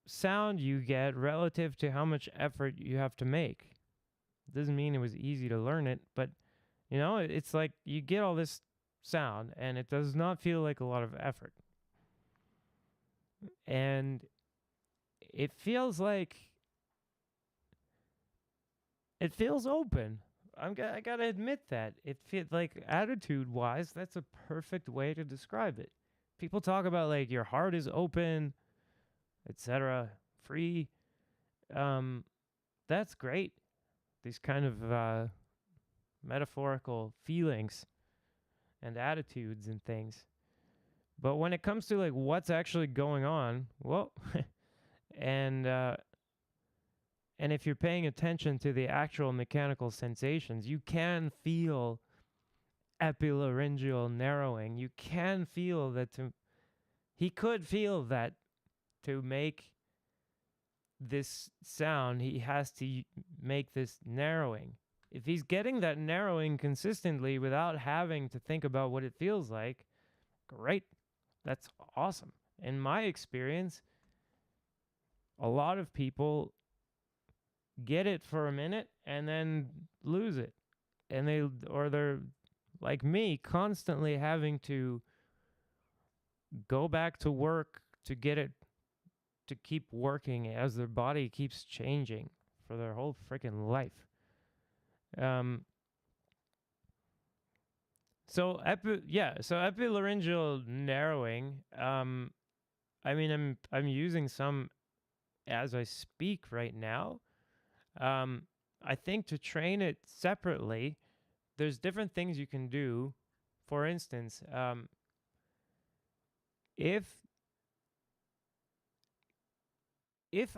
sound you get relative to how much effort you have to make. Doesn't mean it was easy to learn it, but You know, it's like you get all this sound and it does not feel like a lot of effort. And it feels open. I gotta admit that. It feels like, attitude-wise, that's a perfect way to describe it. People talk about like your heart is open, etc., free. That's great. These kind of metaphorical feelings and attitudes and things. But when it comes to like what's actually going on, well, and if you're paying attention to the actual mechanical sensations, you can feel epilaryngeal narrowing. You can feel that he could feel that to make this sound, he has to make this narrowing. If he's getting that narrowing consistently without having to think about what it feels like, great. That's awesome. In my experience, a lot of people get it for a minute and then lose it. And they're like me, constantly having to go back to work to get it to keep working as their body keeps changing for their whole freaking life. So epilaryngeal narrowing, I mean, I'm using some as I speak right now. I think to train it separately, there's different things you can do. For instance, if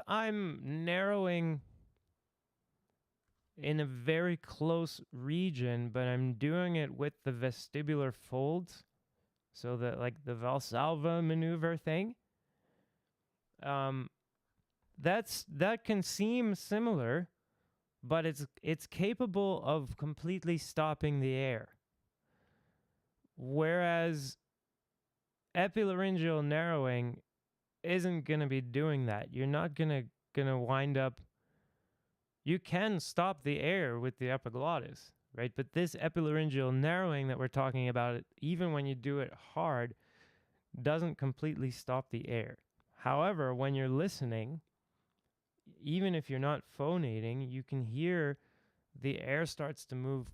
I'm narrowing in a very close region, but I'm doing it with the vestibular folds, so that like the Valsalva maneuver thing, that can seem similar, but it's capable of completely stopping the air. Whereas epilaryngeal narrowing isn't going to be doing that. You're not going to wind up. You can stop the air with the epiglottis, right? But this epilaryngeal narrowing that we're talking about, even when you do it hard, doesn't completely stop the air. However, when you're listening, even if you're not phonating, you can hear the air starts to move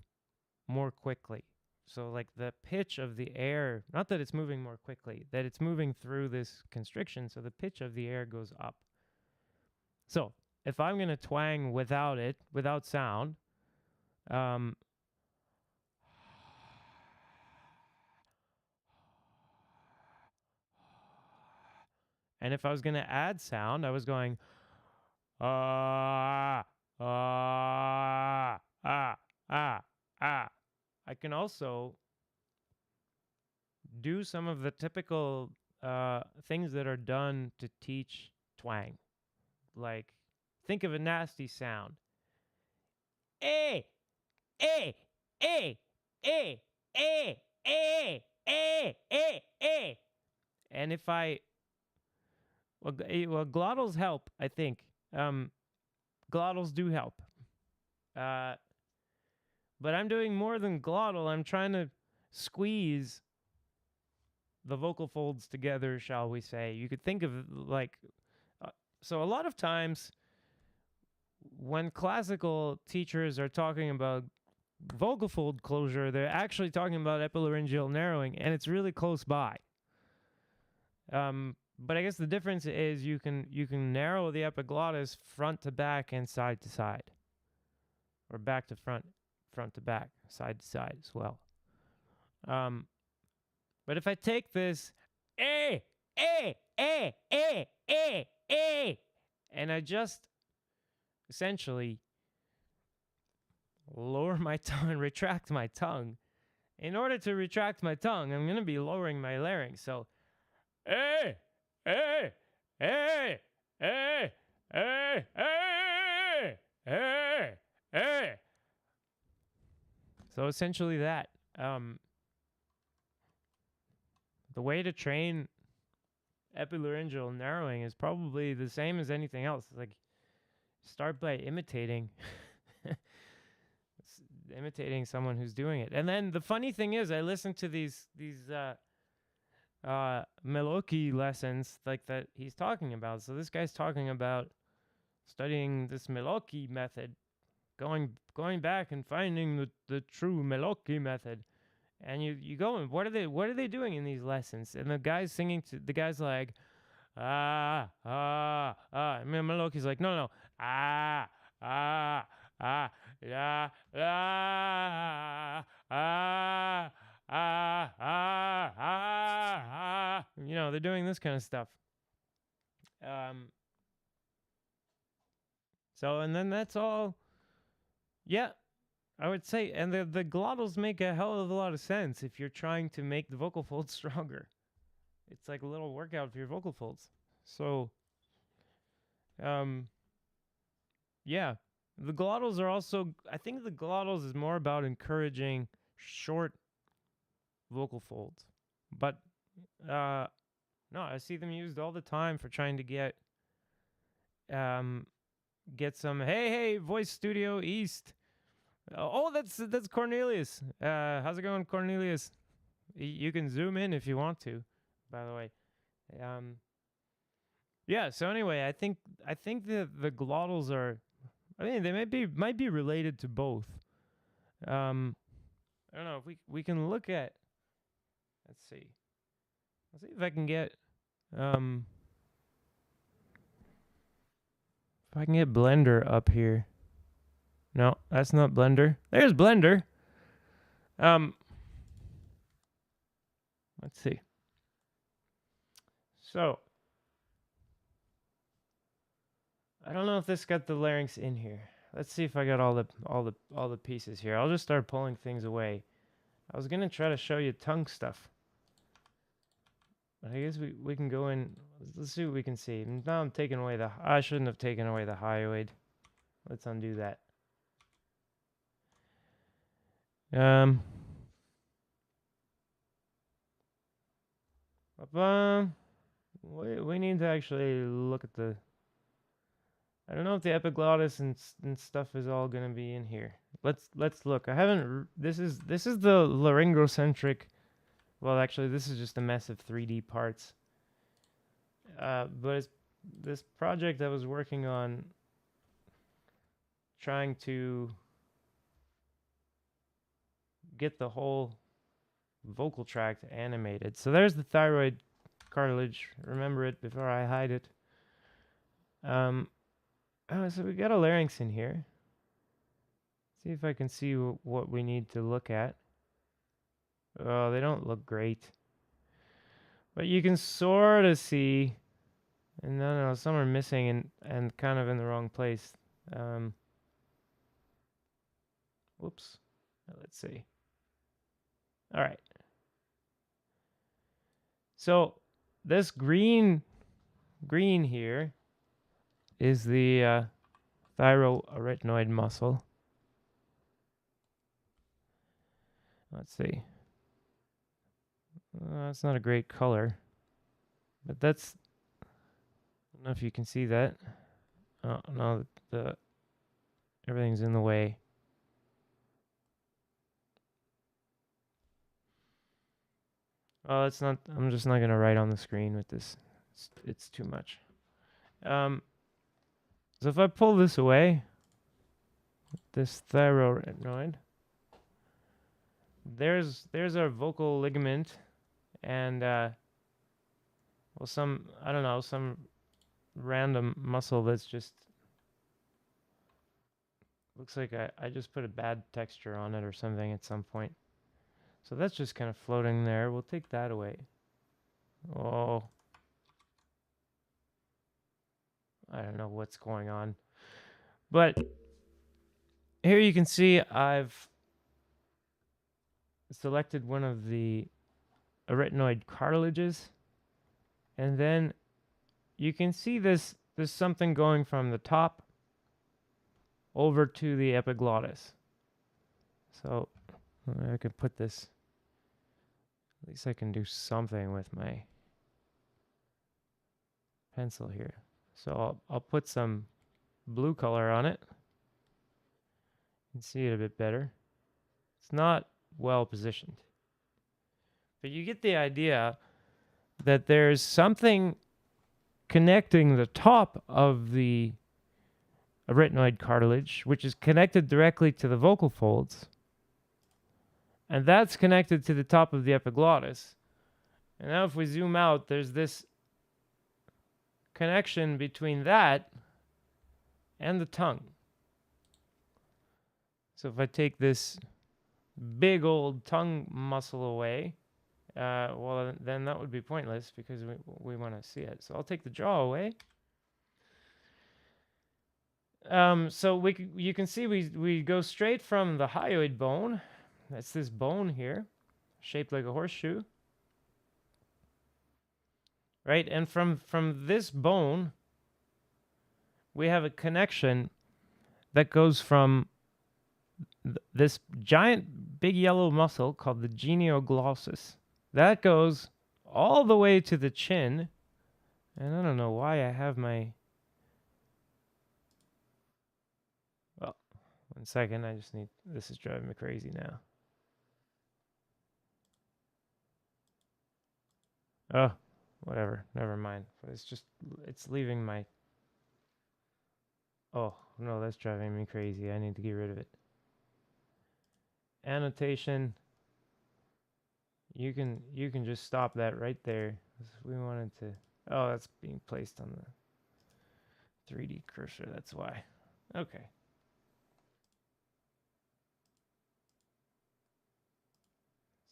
more quickly. So like the pitch of the air, not that it's moving more quickly, that it's moving through this constriction, so the pitch of the air goes up. So if I'm going to twang without sound, and if I was going to add sound, I was going I can also do some of the typical things that are done to teach twang. Like, think of a nasty sound. And if well, glottals help, I think. Glottals do help. But I'm doing more than glottal. I'm trying to squeeze the vocal folds together, shall we say. You could think of like... so a lot of times when classical teachers are talking about vocal fold closure, they're actually talking about epilaryngeal narrowing, and it's really close by. But I guess the difference is you can narrow the epiglottis front to back and side to side, or back to front, front to back, side to side as well. But if I take this and I just essentially lower my tongue and retract my tongue, in order to retract my tongue, I'm going to be lowering my larynx. So, so essentially that. The way to train epilaryngeal narrowing is probably the same as anything else. It's like, start by imitating imitating someone who's doing it. And then the funny thing is, I listen to these Meloki lessons like that he's talking about. So this guy's talking about studying this Meloki method, going back and finding the true Meloki method. And you go, and what are they doing in these lessons? And the guy's singing to the guy's like, ah. And Meloki's like, no, ah, yeah, you know, they're doing this kind of stuff. So, and then that's all. Yeah, I would say, and the glottals make a hell of a lot of sense if you're trying to make the vocal folds stronger. It's like a little workout for your vocal folds. So, yeah, the glottals are also, I think the glottals is more about encouraging short vocal folds. But, no, I see them used all the time for trying to get some, hey, Voice Studio East. Oh, that's Cornelius. How's it going, Cornelius? You can zoom in if you want to, by the way. Yeah, so anyway, I think the glottals are, I mean, they might be related to both. I don't know if we can look at, let's see if I can get Blender up here. No, that's not Blender. There's Blender. Let's see. So, I don't know if this got the larynx in here. Let's see if I got all the pieces here. I'll just start pulling things away. I was gonna try to show you tongue stuff. I guess we can go in. Let's see what we can see. Now I'm taking away I shouldn't have taken away the hyoid. Let's undo that. We need to actually look at the. I don't know if the epiglottis and stuff is all gonna be in here. Let's look. I haven't. This is the laryngocentric. Well, actually, this is just a mess of 3D parts. But it's this project I was working on, trying to get the whole vocal tract animated. So there's the thyroid cartilage. Remember it before I hide it. So we got a larynx in here. See if I can see what we need to look at. Oh, they don't look great. But you can sort of see, and no, some are missing and kind of in the wrong place. Whoops. Let's see. All right. So this green here is the thyroarytenoid muscle. Let's see. That's not a great color, but that's. I don't know if you can see that. Oh no, everything's in the way. Oh, it's not. I'm just not gonna write on the screen with this. It's too much. So if I pull this away, this thyroarytenoid, there's our vocal ligament, and well, some random muscle that's just looks like I just put a bad texture on it or something at some point. So that's just kind of floating there. We'll take that away. Oh. I don't know what's going on. But here you can see I've selected one of the arytenoid cartilages. And then you can see there's something going from the top over to the epiglottis. So I can put this, at least I can do something with my pencil here. So I'll put some blue color on it and see it a bit better. It's not well positioned. But you get the idea that there's something connecting the top of the arytenoid cartilage, which is connected directly to the vocal folds. And that's connected to the top of the epiglottis. And now if we zoom out, there's this connection between that and the tongue. So if I take this big old tongue muscle away, well, then that would be pointless because we want to see it. So I'll take the jaw away. So you can see we go straight from the hyoid bone. That's this bone here, shaped like a horseshoe. Right? And from this bone, we have a connection that goes from this giant big yellow muscle called the genioglossus. That goes all the way to the chin. And I don't know why I have my... Well, 1 second. I just need... This is driving me crazy now. Oh, whatever. Never mind. It's leaving my... Oh, no, that's driving me crazy. I need to get rid of it. Annotation. You can just stop that right there. We wanted to... Oh, that's being placed on the 3D cursor. That's why. Okay.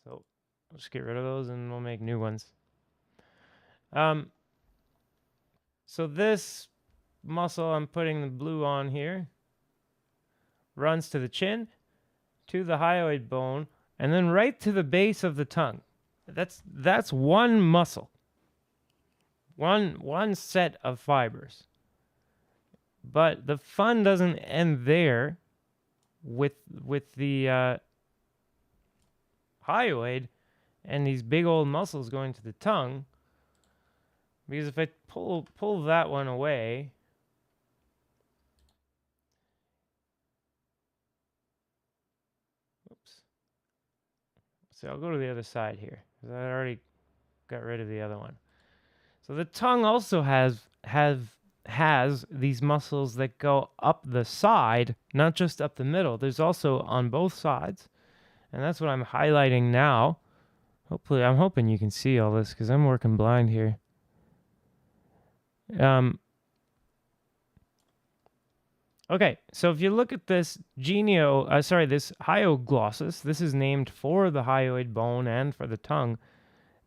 So I'll just get rid of those and we'll make new ones. So this muscle I'm putting the blue on here runs to the chin, to the hyoid bone, and then right to the base of the tongue. That's one muscle. One set of fibers. But the fun doesn't end there with the hyoid and these big old muscles going to the tongue. Because if I pull that one away, oops. So I'll go to the other side here because I already got rid of the other one. So the tongue also has these muscles that go up the side, not just up the middle. There's also on both sides, and that's what I'm highlighting now. Hopefully, I'm hoping you can see all this because I'm working blind here. Okay, so if you look at this this hyoglossus, this is named for the hyoid bone and for the tongue,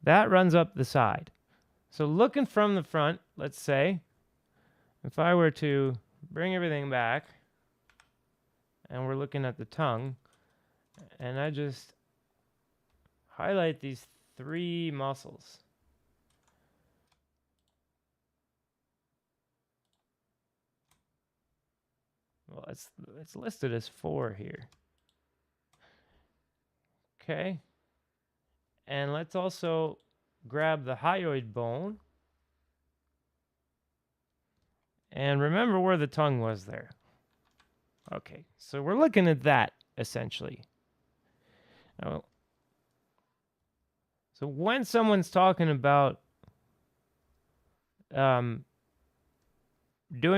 that runs up the side. So looking from the front, let's say, if I were to bring everything back, and we're looking at the tongue, and I just highlight these 3 muscles. Well, it's listed as 4 here. Okay. And let's also grab the hyoid bone. And remember where the tongue was there. Okay, so we're looking at that, essentially. Now, so when someone's talking about doing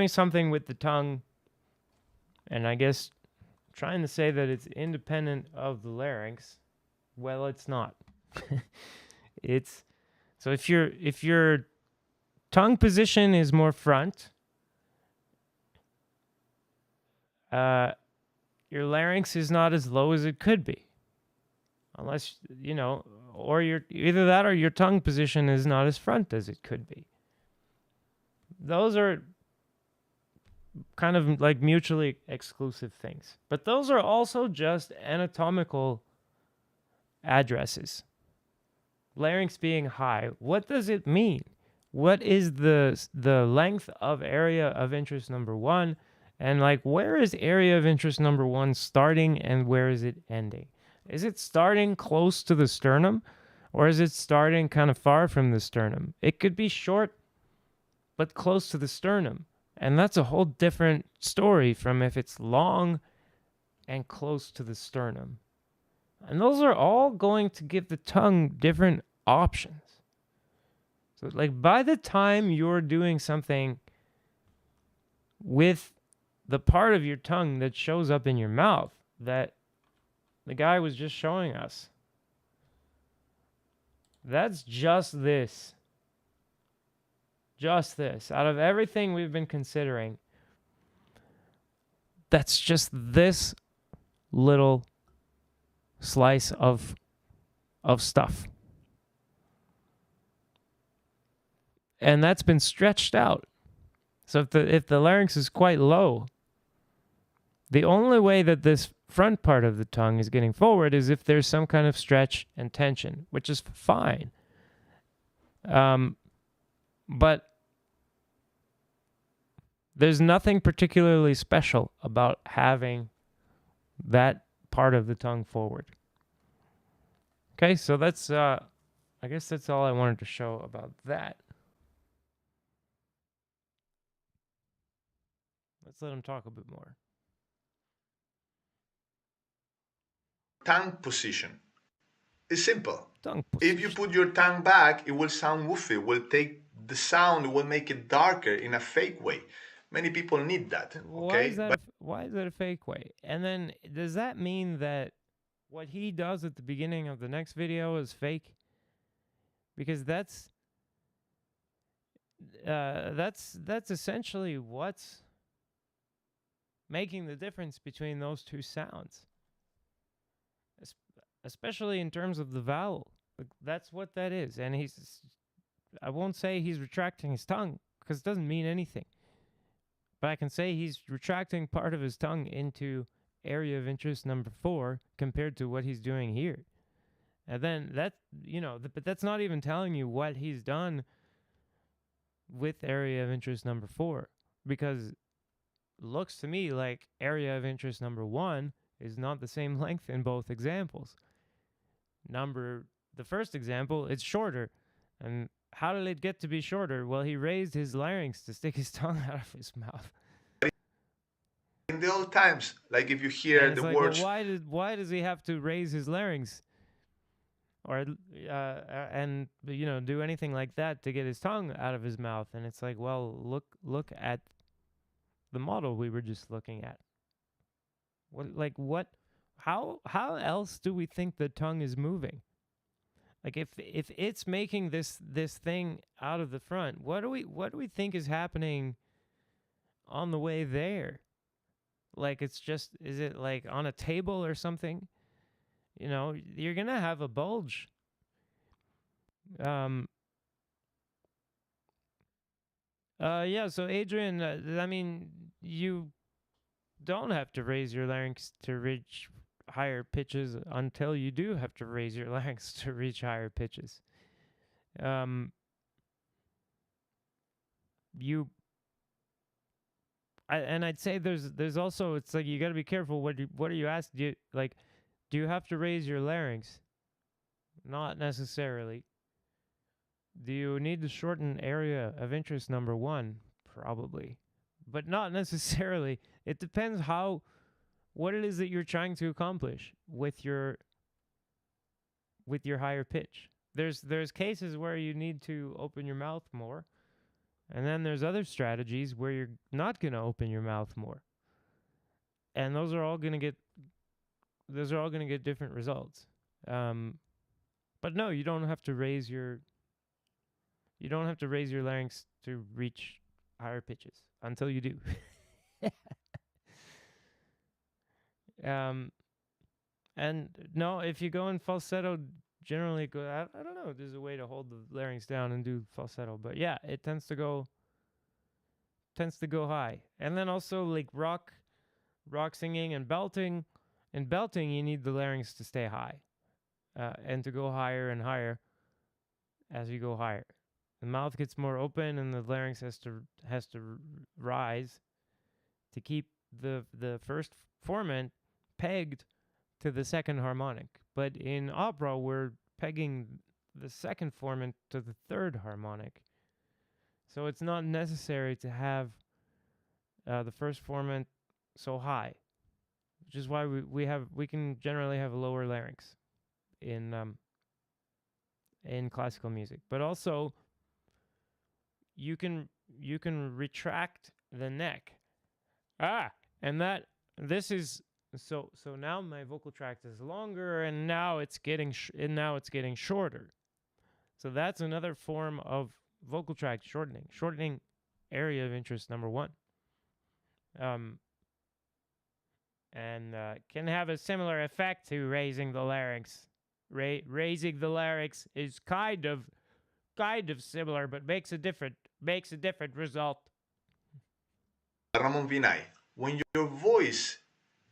something with the tongue, and I guess trying to say that it's independent of the larynx, well, it's not. It's so if your tongue position is more front, your larynx is not as low as it could be, unless or either that or your tongue position is not as front as it could be. Those are kind of like mutually exclusive things. But those are also just anatomical addresses. Larynx being high, what does it mean? What is the length of area of interest number 1? And like, where is area of interest number 1 starting and where is it ending? Is it starting close to the sternum or is it starting kind of far from the sternum? It could be short but close to the sternum. And that's a whole different story from if it's long and close to the sternum. And those are all going to give the tongue different options. So, like, by the time you're doing something with the part of your tongue that shows up in your mouth that the guy was just showing us, that's just this. Just this. Out of everything we've been considering, that's just this little slice of stuff. And that's been stretched out. So if the larynx is quite low, the only way that this front part of the tongue is getting forward is if there's some kind of stretch and tension, which is fine. But there's nothing particularly special about having that part of the tongue forward. Okay, so that's, I guess that's all I wanted to show about that. Let's let him talk a bit more. Tongue position. It's simple. Tongue position. If you put your tongue back, it will sound woofy. It will take the sound, it will make it darker in a fake way. Many people need that. Okay? Why is that a fake way? And then does that mean that what he does at the beginning of the next video is fake? Because that's essentially what's making the difference between those two sounds, especially in terms of the vowel. That's what that is. And I won't say he's retracting his tongue because it doesn't mean anything. But I can say he's retracting part of his tongue into area of interest number 4 compared to what he's doing here. And then that, but that's not even telling you what he's done with area of interest number 4, because it looks to me like area of interest number 1 is not the same length in both examples. The first example, it's shorter. And how did it get to be shorter? Well, he raised his larynx to stick his tongue out of his mouth. In the old times, like if you hear the words... Well, why does he have to raise his larynx? Or, and, do anything like that to get his tongue out of his mouth? And it's like, well, look at the model we were just looking at. How else do we think the tongue is moving? Like if it's making this thing out of the front, what do we think is happening on the way there? Like is it like on a table or something? You're gonna have a bulge. Yeah, so Adrian, you don't have to raise your larynx to reach higher pitches until you do have to raise your larynx to reach higher pitches. I'd say there's also, it's like you got to be careful. What are you asked? Do you have to raise your larynx? Not necessarily. Do you need to shorten area of interest number 1? Probably, but not necessarily. It depends what it is that you're trying to accomplish with your higher pitch. There's cases where you need to open your mouth more, and then there's other strategies where you're not going to open your mouth more. And those are all going to get different results. But no, you don't have to raise your larynx to reach higher pitches until you do. And no, if you go in falsetto, generally I don't know, there's a way to hold the larynx down and do falsetto, but yeah, it tends to go high. And then also like rock singing and belting. In belting, you need the larynx to stay high, and to go higher and higher as you go higher. The mouth gets more open and the larynx has to rise to keep the first formant pegged to the second harmonic. But in opera, we're pegging the second formant to the third harmonic. So it's not necessary to have the first formant so high. which is why we can generally have a lower larynx in classical music. But also, you can retract the neck. And this is so now my vocal tract is longer, and now it's getting shorter. So that's another form of vocal tract shortening area of interest number 1. And can have a similar effect to raising the larynx. Raising the larynx is kind of similar, but makes a different result. Ramon Vinay, when your voice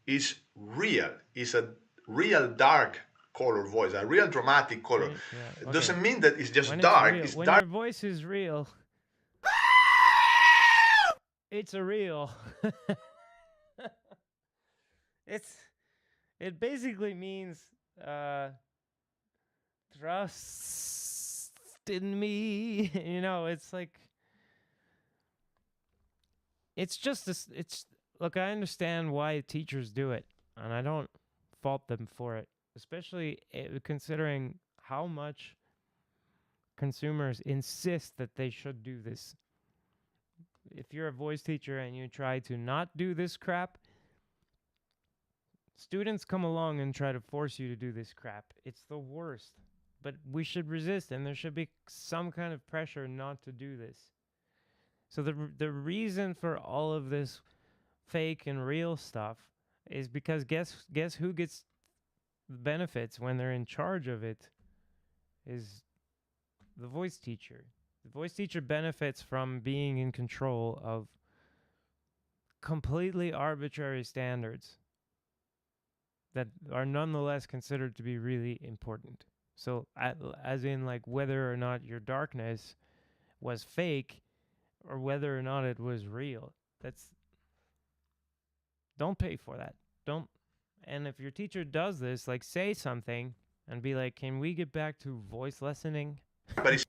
is real, is a real dark color voice, a real dramatic color, okay. Doesn't mean that it's just when dark. It's when dark. your voice is real, it's a real. It basically means trust in me. It's like it's just this. Look, I understand why teachers do it, and I don't fault them for it, especially considering how much consumers insist that they should do this. If you're a voice teacher and you try to not do this crap, students come along and try to force you to do this crap. It's the worst. But we should resist, and there should be some kind of pressure not to do this. So the reason for all of this fake and real stuff is because guess who gets the benefits when they're in charge of it is the voice teacher. The voice teacher benefits from being in control of completely arbitrary standards that are nonetheless considered to be really important. So as in like whether or not your darkness was fake or whether or not it was real. Don't pay for that. And if your teacher does this, like say something and be like, can we get back to voice lessoning? But it's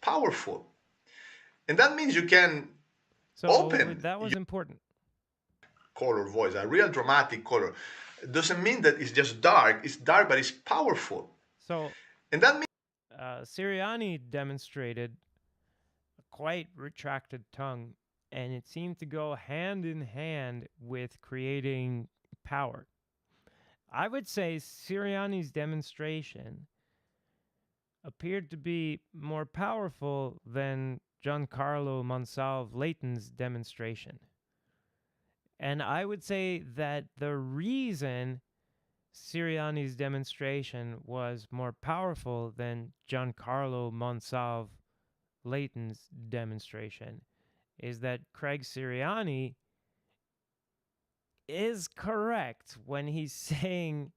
powerful. And that means you can open. That was important. Color voice, a real dramatic color. It doesn't mean that it's just dark. It's dark, but it's powerful. And that means Siriani demonstrated a quite retracted tongue, and it seemed to go hand in hand with creating power. I would say Siriani's demonstration appeared to be more powerful than Giancarlo Monsalve-Layton's demonstration. And I would say that the reason Siriani's demonstration was more powerful than Giancarlo Monsalve-Layton's demonstration is that Craig Siriani is correct when he's saying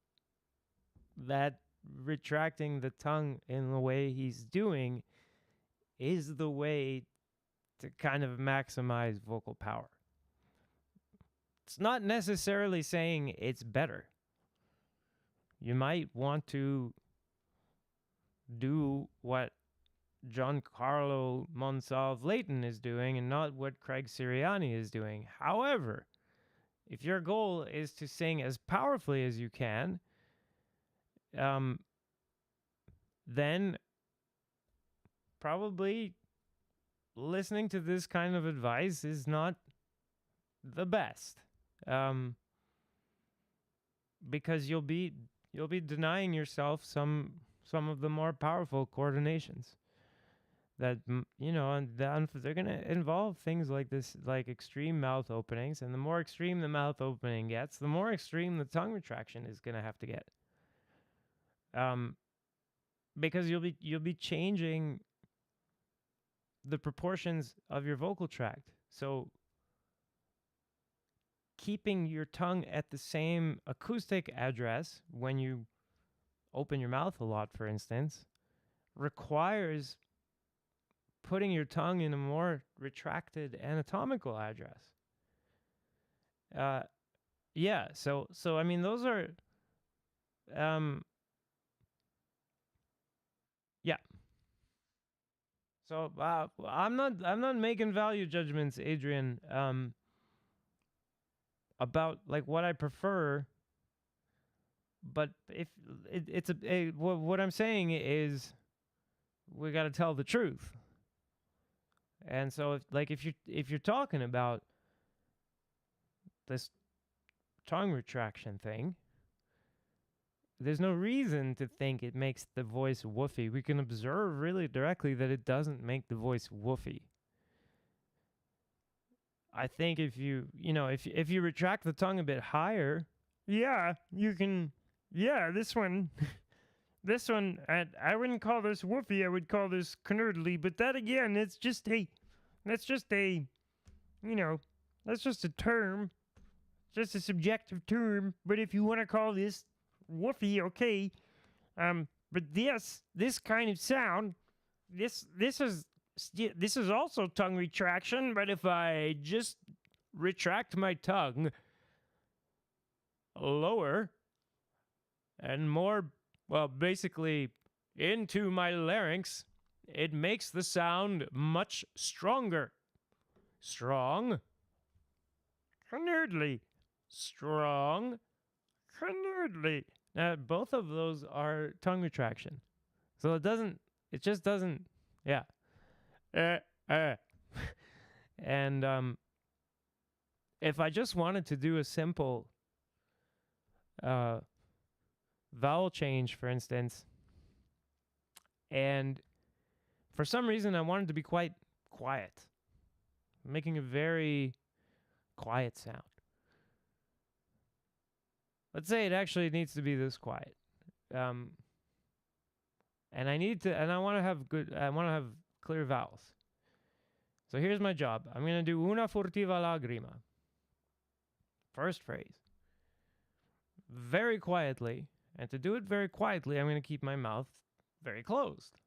that retracting the tongue in the way he's doing is the way to kind of maximize vocal power. It's not necessarily saying it's better. You might want to do what Giancarlo Monsalve-Layton is doing and not what Craig Siriani is doing. However, if your goal is to sing as powerfully as you can, then probably listening to this kind of advice is not the best. Because you'll be denying yourself some of the more powerful coordinations that and they're going to involve things like this, like extreme mouth openings, and the more extreme the mouth opening gets, the more extreme the tongue retraction is going to have to get. Because you'll be changing the proportions of your vocal tract. So keeping your tongue at the same acoustic address when you open your mouth a lot, for instance, requires putting your tongue in a more retracted anatomical address. So I mean, those are So I'm not making value judgments, Adrian. about like what I prefer. But if what I'm saying is, we got to tell the truth. And so if you're talking about this tongue retraction thing, there's no reason to think it makes the voice woofy. We can observe really directly that it doesn't make the voice woofy. I think if you retract the tongue a bit higher, yeah, you can. Yeah, this one, I wouldn't call this woofy. I would call this knurdly. But that again, that's just a term, just a subjective term. But if you want to call this woofy, okay. But this kind of sound, this is also tongue retraction. But if I just retract my tongue lower and more, well, basically into my larynx, it makes the sound much stronger. Strong, knurdly. Strong, knurdly. Now, both of those are tongue retraction. So it just doesn't, yeah. And if I just wanted to do a simple vowel change, for instance, and for some reason I wanted to be quite quiet, making a very quiet sound. Let's say it actually needs to be this quiet, and I want to have clear vowels. So here's my job. I'm gonna do una furtiva lagrima. First phrase. Very quietly. And to do it very quietly, I'm going to keep my mouth very closed.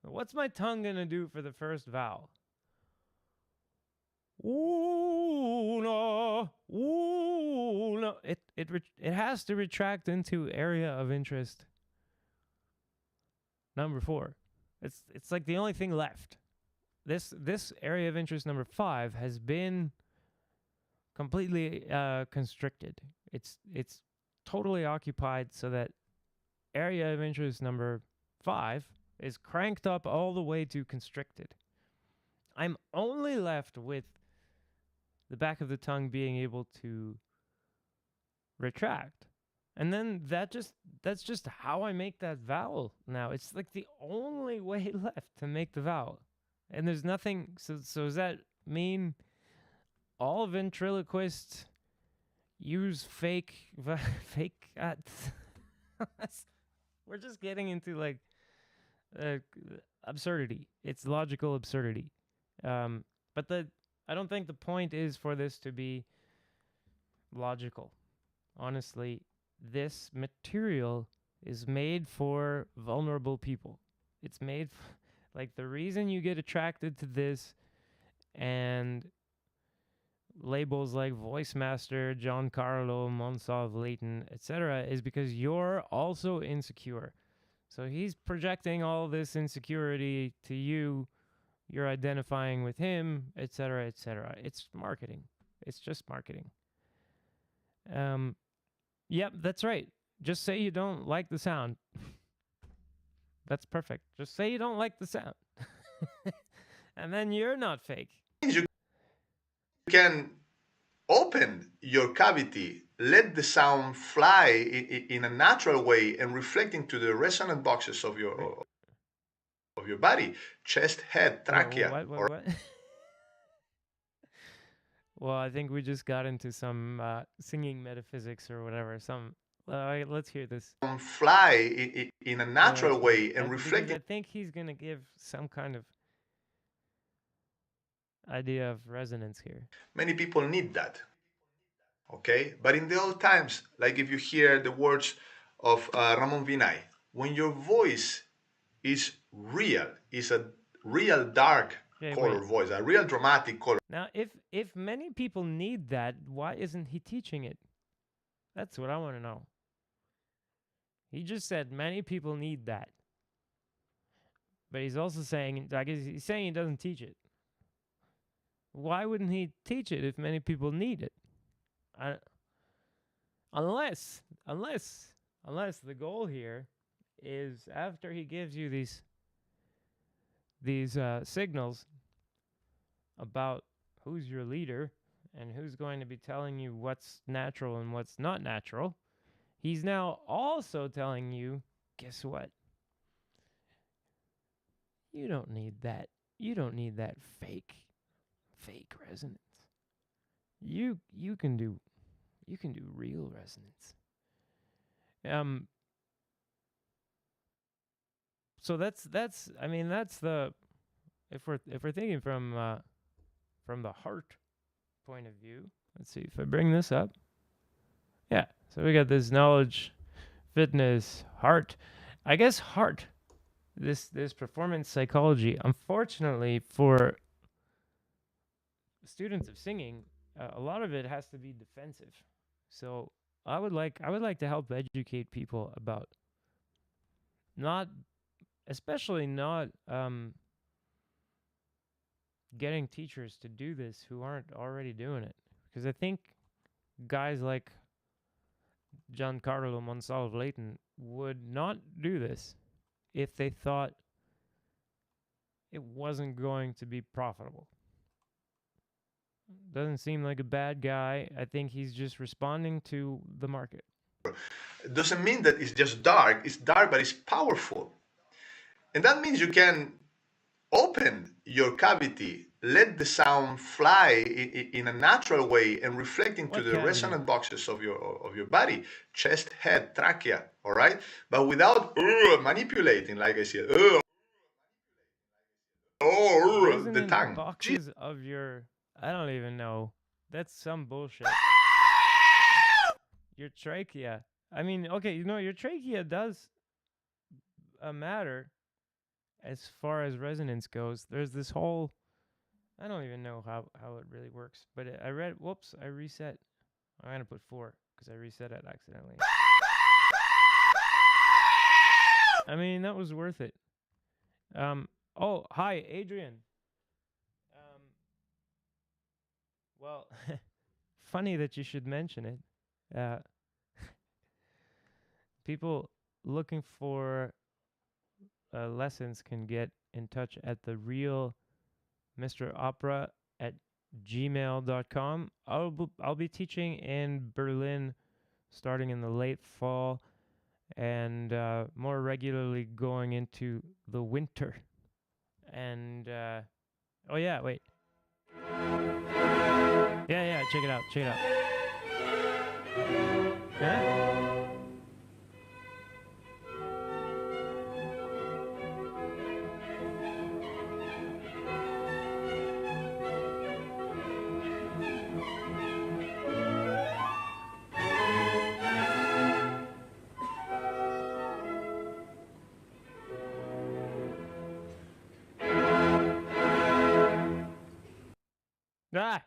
What's my tongue going to do for the first vowel? Una. It has to retract into area of interest number 4. It's like the only thing left. This area of interest number 5 has been completely constricted. It's totally occupied, so that area of interest number 5 is cranked up all the way to constricted. I'm only left with the back of the tongue being able to retract. And then that's just how I make that vowel now. It's like the only way left to make the vowel. And there's nothing, so does that mean all ventriloquists use fake cuts? We're just getting into like absurdity. It's logical absurdity. But I don't think the point is for this to be logical. Honestly, this material is made for vulnerable people. It's made like the reason you get attracted to this and labels like Voice Master, Giancarlo, Monsov, Leighton, etc. is because you're also insecure. So he's projecting all this insecurity to you. You're identifying with him, etc., etc. It's marketing. It's just marketing. Yep, that's right. Just say you don't like the sound. That's perfect. Just say you don't like the sound. And then you're not fake. You can open your cavity, let the sound fly in a natural way and reflect into the resonant boxes of your body, chest, head, trachea. What? Well, I think we just got into some singing metaphysics or whatever. Let's hear this. Fly in a natural way and reflect. I think he's going to give some kind of idea of resonance here. Many people need that. Okay? But in the old times, like if you hear the words of Ramon Vinay, when your voice is real, is a real dark color voice, a real dramatic color. Now, if many people need that, why isn't he teaching it? That's what I want to know. He just said many people need that. But he's also saying, he's saying he doesn't teach it. Why wouldn't he teach it if many people need it? unless the goal here is after he gives you these signals about who's your leader and who's going to be telling you what's natural and what's not natural, he's now also telling you, guess what? You don't need that. You don't need that fake resonance. You can do real resonance. So that's the, if we're thinking from the heart point of view. Let's see if I bring this up. Yeah, so we got this knowledge, fitness, heart. I guess heart. This performance psychology. Unfortunately, for students of singing, a lot of it has to be defensive. So I would like to help educate people about especially not getting teachers to do this who aren't already doing it. Because I think guys like Giancarlo Monsalve-Layton would not do this if they thought it wasn't going to be profitable. Doesn't seem like a bad guy. I think he's just responding to the market. It doesn't mean that it's just dark. It's dark, but it's powerful. And that means you can open your cavity, let the sound fly in a natural way and reflect into the resonant boxes of your body, chest, head, trachea, all right? But without manipulating, like I said, the tongue. Boxes of your, I don't even know. That's some bullshit. Your trachea. I mean, okay, your trachea does matter as far as resonance goes. There's this whole, I don't even know how it really works, but I reset. I'm going to put 4 because I reset it accidentally. I mean, that was worth it. Oh, hi, Adrian. Well, funny that you should mention it. People looking for lessons can get in touch at the real Mr. Opera at gmail.com. I'll be teaching in Berlin starting in the late fall and more regularly going into the winter. And oh yeah, wait. Yeah, check it out. Huh?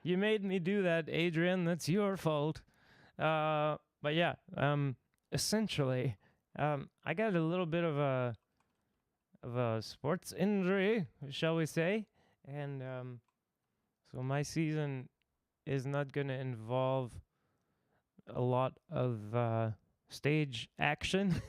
You made me do that, Adrian. That's your fault. But yeah, essentially, I got a little bit of a sports injury, shall we say, and so my season is not going to involve a lot of stage action.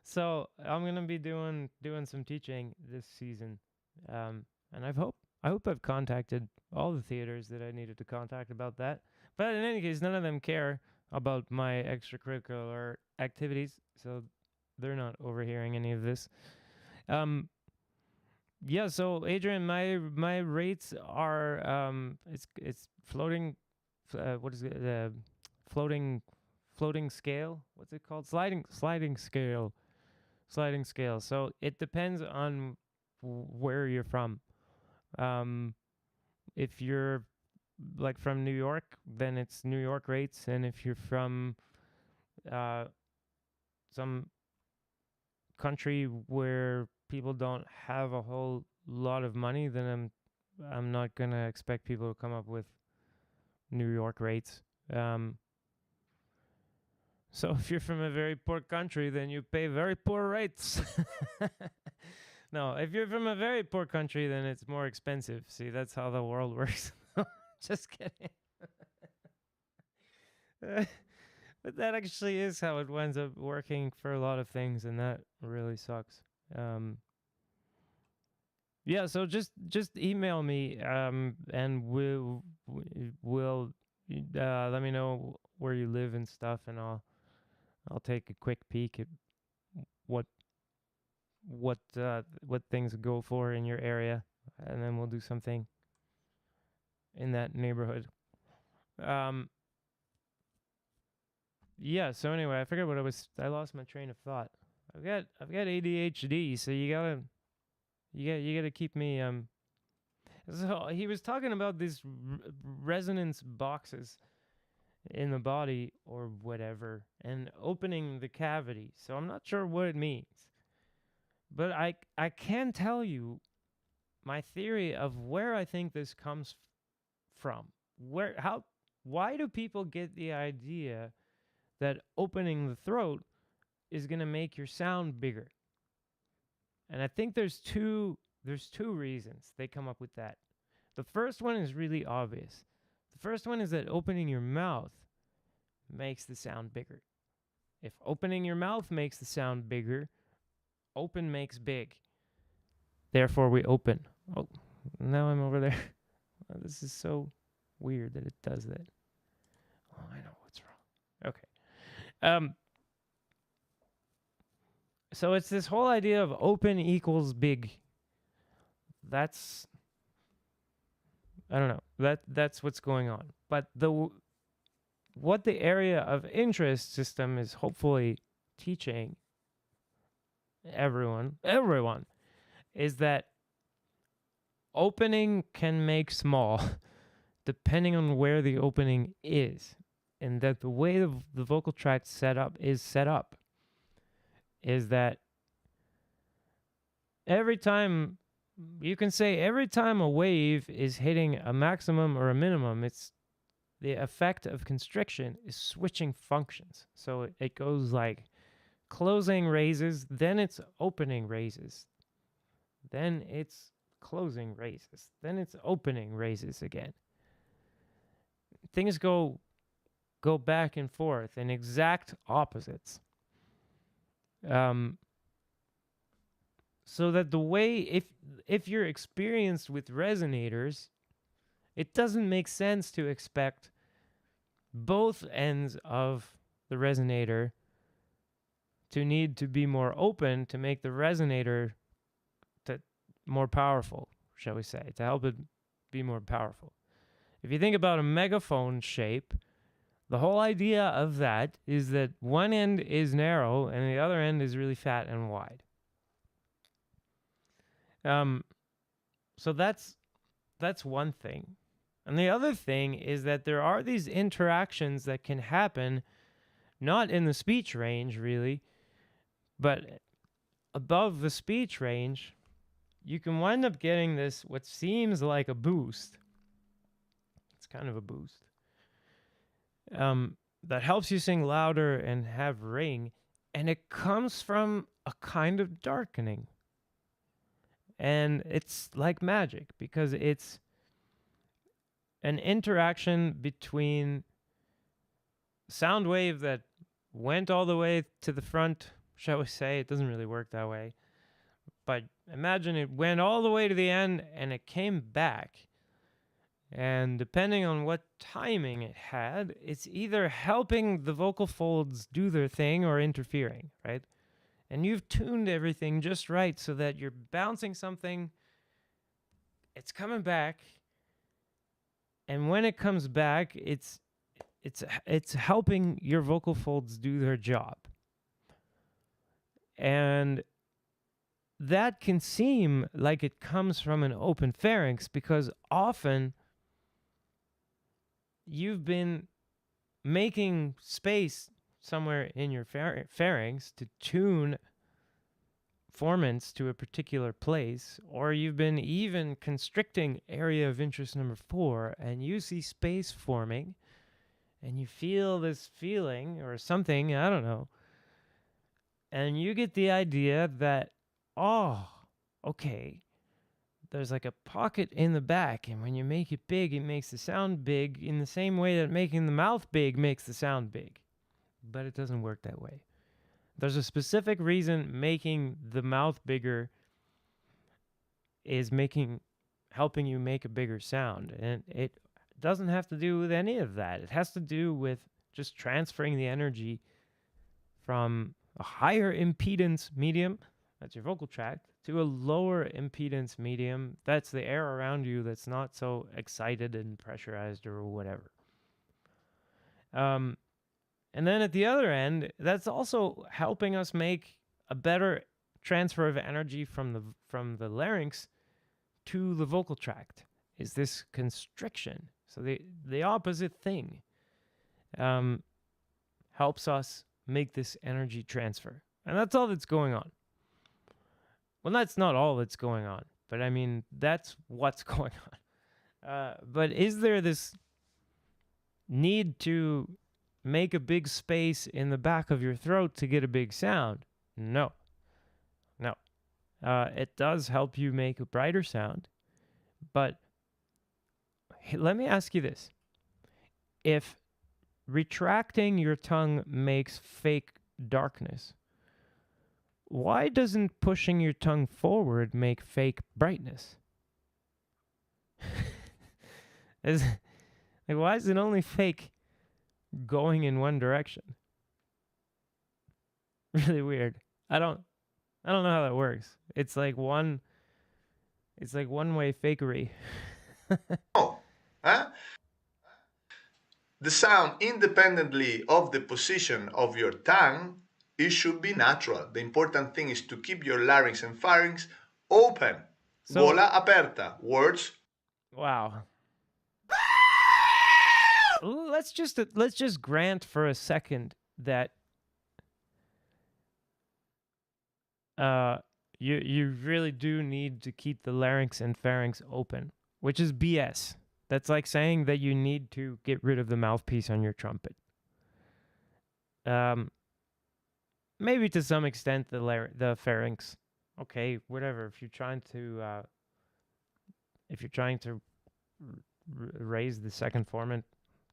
So I'm going to be doing some teaching this season, and I hope I've contacted all the theaters that I needed to contact about that. But in any case, none of them care about my extracurricular activities, so they're not overhearing any of this. Yeah, so Adrian, my rates are it's floating. What is it? Floating scale. What's it called? Sliding scale. So it depends on where you're from. If you're like from New York, then it's New York rates, and if you're from some country where people don't have a whole lot of money, then I'm not gonna expect people to come up with New York rates. So if you're from a very poor country, then you pay very poor rates. No, if you're from a very poor country, then it's more expensive. See, that's how the world works. Just kidding. But that actually is how it winds up working for a lot of things, and that really sucks. Yeah, so just email me, and we'll let me know where you live and stuff, and I'll take a quick peek at what things go for in your area, and then we'll do something in that neighborhood. Yeah, so anyway, I forget what I lost my train of thought. I've got ADHD, so you gotta keep me so he was talking about these resonance boxes in the body or whatever, and opening the cavity. So I'm not sure what it means. But I can tell you my theory of where I think this comes from. Why do people get the idea that opening the throat is going to make your sound bigger? And I think there's two reasons they come up with that. The first one is really obvious. The first one is that opening your mouth makes the sound bigger. If opening your mouth makes the sound bigger, open makes big. Therefore, we open. Oh, now I'm over there. Oh, this is so weird that it does that. Oh, I know what's wrong. Okay. So it's this whole idea of open equals big. I don't know. That's what's going on. But what the area of interest system is hopefully teaching everyone is that opening can make small depending on where the opening is, and that the way the vocal tract set up is that every time a wave is hitting a maximum or a minimum, it's the effect of constriction is switching functions. So it goes like closing raises, then it's opening raises, then it's closing raises, then it's opening raises again. Things go back and forth in exact opposites. So that the way, if you're experienced with resonators, it doesn't make sense to expect both ends of the resonator to need to be more open to make the resonator more powerful, shall we say, to help it be more powerful. If you think about a megaphone shape, the whole idea of that is that one end is narrow and the other end is really fat and wide. So that's one thing. And the other thing is that there are these interactions that can happen not in the speech range really, but above the speech range. You can wind up getting this, what seems like a boost. It's kind of a boost. That helps you sing louder and have ring, and it comes from a kind of darkening. And it's like magic because it's an interaction between sound wave that went all the way to the front, shall we say. It doesn't really work that way. But imagine it went all the way to the end and it came back. And depending on what timing it had, it's either helping the vocal folds do their thing or interfering, right? And you've tuned everything just right so that you're bouncing something, it's coming back, and when it comes back, it's helping your vocal folds do their job. And that can seem like it comes from an open pharynx because often you've been making space somewhere in your pharynx to tune formants to a particular place, or you've been even constricting area of interest number 4 and you see space forming and you feel this feeling or something, I don't know, and you get the idea that, oh, okay, there's like a pocket in the back, and when you make it big, it makes the sound big in the same way that making the mouth big makes the sound big. But it doesn't work that way. There's a specific reason making the mouth bigger is helping you make a bigger sound. And it doesn't have to do with any of that. It has to do with just transferring the energy from a higher impedance medium, that's your vocal tract, to a lower impedance medium, that's the air around you that's not so excited and pressurized or whatever. And then at the other end, that's also helping us make a better transfer of energy from the larynx to the vocal tract, is this constriction. So the opposite thing helps us make this energy transfer. And that's all that's going on. Well, that's not all that's going on, but I mean, that's what's going on. But is there this need to make a big space in the back of your throat to get a big sound? No. It does help you make a brighter sound, but let me ask you this. If retracting your tongue makes fake darkness, why doesn't pushing your tongue forward make fake brightness? Why is it only fake going in one direction? Really weird. I don't know how that works. It's like one way fakery. The sound, independently of the position of your tongue, it should be natural. The important thing is to keep your larynx and pharynx open. Gola aperta. Words. Wow. Let's just grant for a second that you really do need to keep the larynx and pharynx open, which is BS. That's like saying that you need to get rid of the mouthpiece on your trumpet. Maybe to some extent the pharynx. Okay, whatever. If you're trying to raise the second formant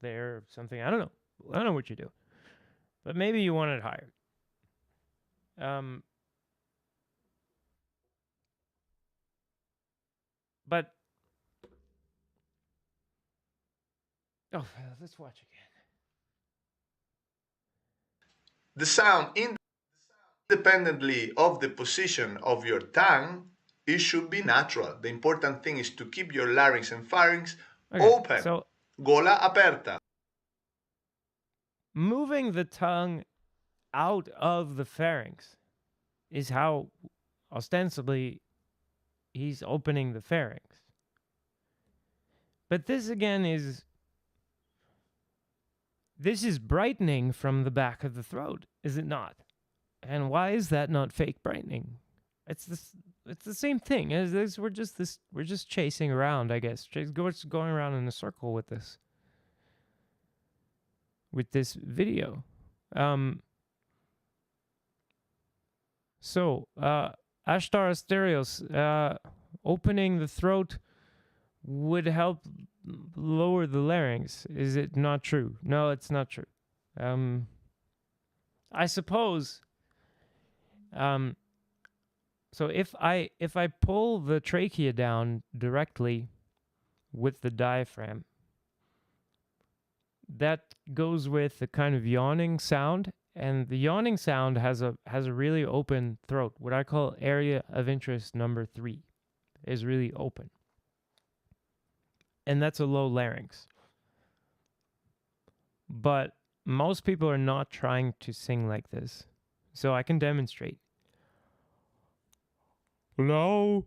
there or something, I don't know what you do, but maybe you want it higher. But let's watch again. The sound, independently of the position of your tongue, it should be natural. The important thing is to keep your larynx and pharynx open. So, gola aperta. Moving the tongue out of the pharynx is how ostensibly he's opening the pharynx. But this again is brightening from the back of the throat, is it not? And why is that not fake brightening? It's the same thing as this. We're just chasing around, I guess. Going around in a circle with this video. So Ashtar Asterios, opening the throat would help lower the larynx. Is it not true? No, it's not true. I suppose. So if I pull the trachea down directly with the diaphragm, that goes with the kind of yawning sound, and the yawning sound has a really open throat. What I call area of interest number 3 is really open. And that's a low larynx. But most people are not trying to sing like this. So I can demonstrate. Now,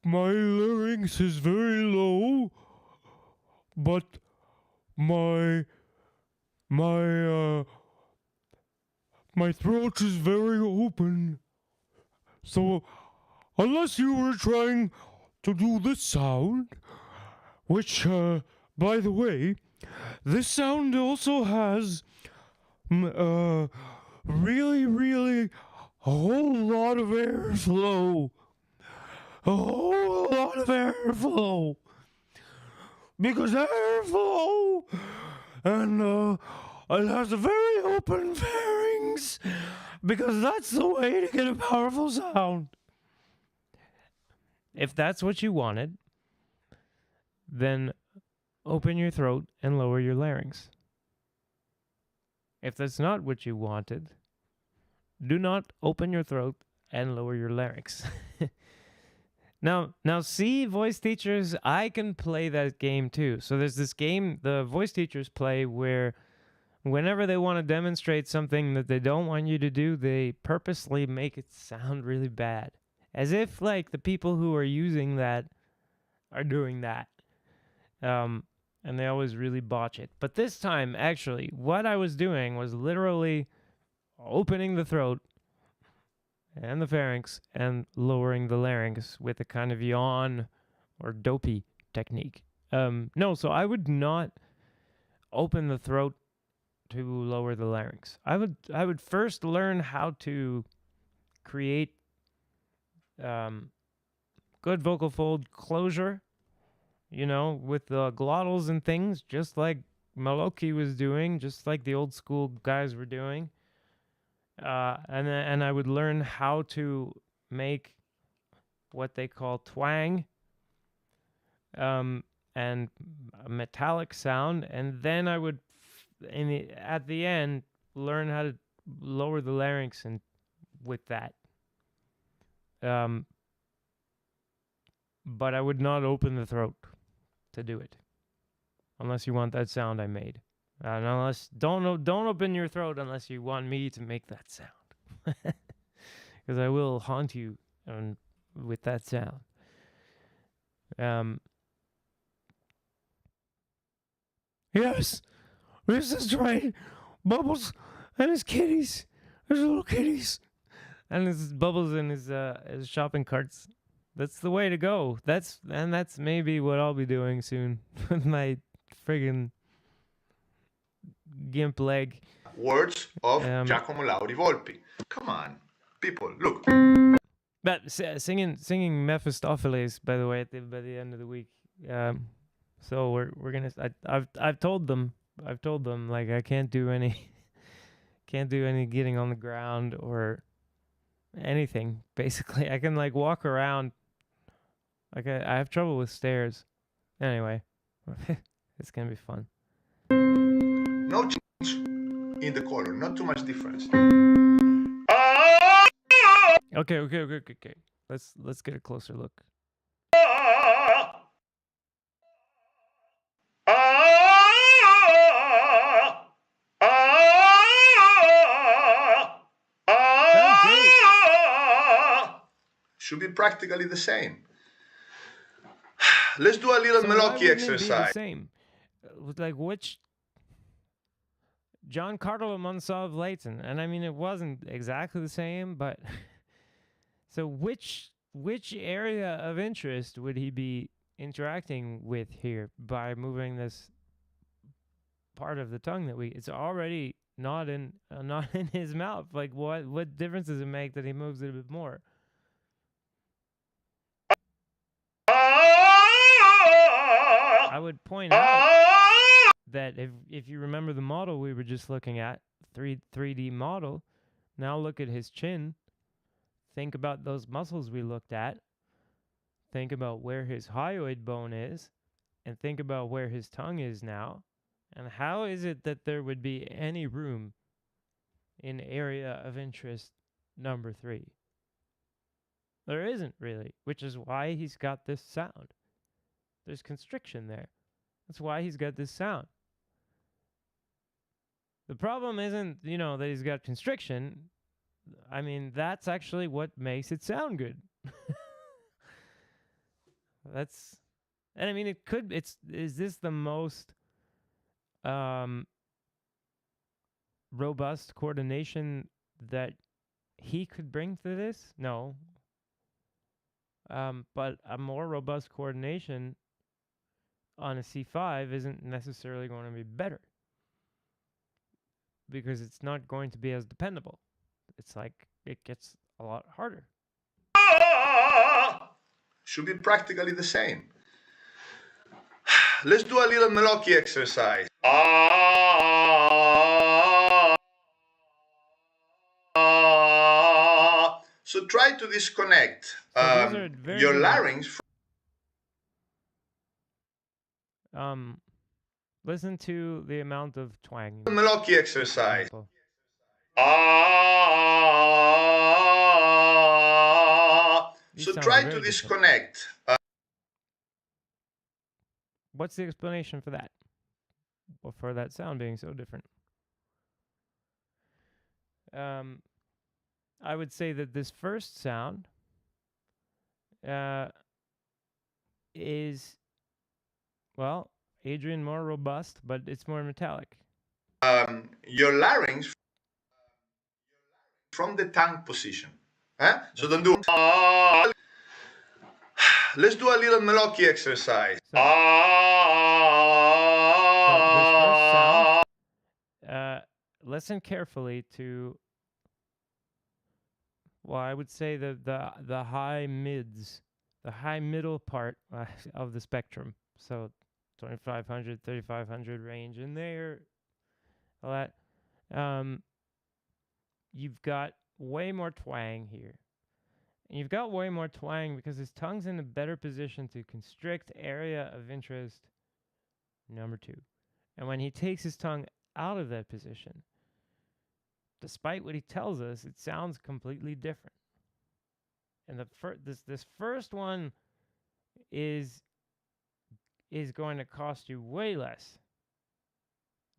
my larynx is very low, but my throat is very open. So, unless you were trying to do this sound, which, by the way, this sound also has really, really a whole lot of airflow. whole lot of airflow. Because airflow and it has a very open pharynx, because that's the way to get a powerful sound. If that's what you wanted, then open your throat and lower your larynx. If that's not what you wanted, do not open your throat and lower your larynx. Now, see, voice teachers, I can play that game too. So there's this game the voice teachers play where whenever they want to demonstrate something that they don't want you to do, they purposely make it sound really bad. As if, like, the people who are using that are doing that. And they always really botch it. But this time, actually, what I was doing was literally opening the throat and the pharynx and lowering the larynx with a kind of yawn or dopey technique. No, so I would not open the throat to lower the larynx. I would first learn how to create good vocal fold closure, with the glottals and things, just like Maloki was doing, just like the old school guys were doing. And I would learn how to make what they call twang, and a metallic sound, and then I would, at the end, learn how to lower the larynx and with that. But I would not open the throat to do it, unless you want that sound I made. And don't open your throat unless you want me to make that sound, because I will haunt you with that sound. Yes, this is right. Bubbles and his kitties, his little kitties, and his Bubbles and his shopping carts. That's the way to go. That's maybe what I'll be doing soon with my friggin' gimp leg. Words of Giacomo Lauri Volpi. Come on, people, look. But singing Mephistopheles, by the way, by the end of the week. So we're gonna. I've told them like I can't do any getting on the ground or anything. Basically, I can like walk around. Like I have trouble with stairs. Anyway, it's gonna be fun. No change in the color, not too much difference. Okay. Let's get a closer look. Should be practically the same. Let's do a little Maloki exercise. The same. Like which John Carlo Monsov Layton, and I mean it wasn't exactly the same, but so which area of interest would he be interacting with here by moving this part of the tongue that it's already not in his mouth? Like what difference does it make that he moves it a bit more? I would point out that if you remember the model we were just looking at, 3D model, now look at his chin. Think about those muscles we looked at. Think about where his hyoid bone is, and think about where his tongue is now. And how is it that there would be any room in area of interest number 3? There isn't really, which is why he's got this sound. There's constriction there. That's why he's got this sound. The problem isn't, that he's got constriction. I mean, that's actually what makes it sound good. And I mean, is this the most robust coordination that he could bring to this? No. But a more robust coordination on a C5 isn't necessarily going to be better, because it's not going to be as dependable. It's like it gets a lot harder. should be practically the same. Let's do a little meloki exercise. So try to disconnect your larynx. Listen to the amount of twang. Meloki exercise. So try to disconnect. What's the explanation for that? Well, for that sound being so different? I would say that this first sound is, well, Adrian more robust, but it's more metallic. Your larynx from the tongue position. So don't do. Let's do a little meloki exercise. So this first sound, listen carefully to. Well, I would say the high mids, the high middle part of the spectrum. So 2500, 3500 range in there. All that. You've got way more twang here. And you've got way more twang because his tongue's in a better position to constrict area of interest, number 2. And when he takes his tongue out of that position, despite what he tells us, it sounds completely different. And this first one is going to cost you way less.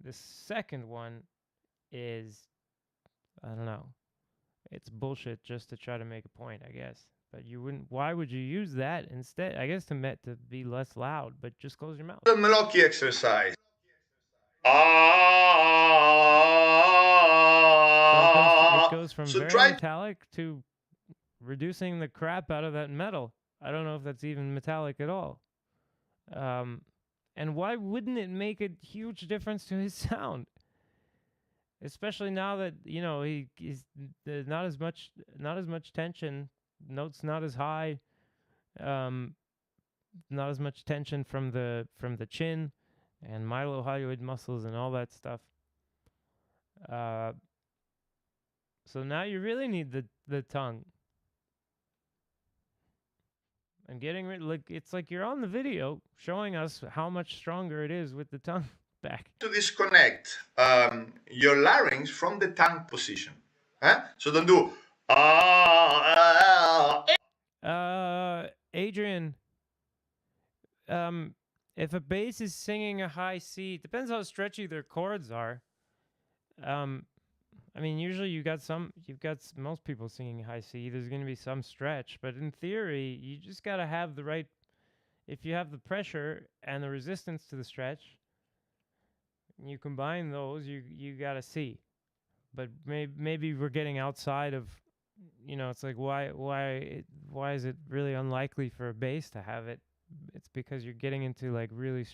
The second one is, I don't know, it's bullshit just to try to make a point, I guess. But you wouldn't. Why would you use that instead? I guess to be less loud, but just close your mouth. The meloki exercise. So it goes from very metallic to reducing the crap out of that metal. I don't know if that's even metallic at all. And why wouldn't it make a huge difference to his sound? Especially now that, you know, he's not as much tension, notes not as high, not as much tension from the chin and mylohyoid muscles and all that stuff. So now you really need the tongue. And getting rid, it's like you're on the video showing us how much stronger it is with the tongue back. To disconnect your larynx from the tongue position. So don't do. Adrian, if a bass is singing a high C, depends how stretchy their chords are. I mean, usually you've got most people singing high C. There's going to be some stretch, but in theory, you just got to have the right. If you have the pressure and the resistance to the stretch, you combine those, you got a C. But maybe we're getting outside of, you know, it's like why is it really unlikely for a bass to have it? It's because you're getting into like really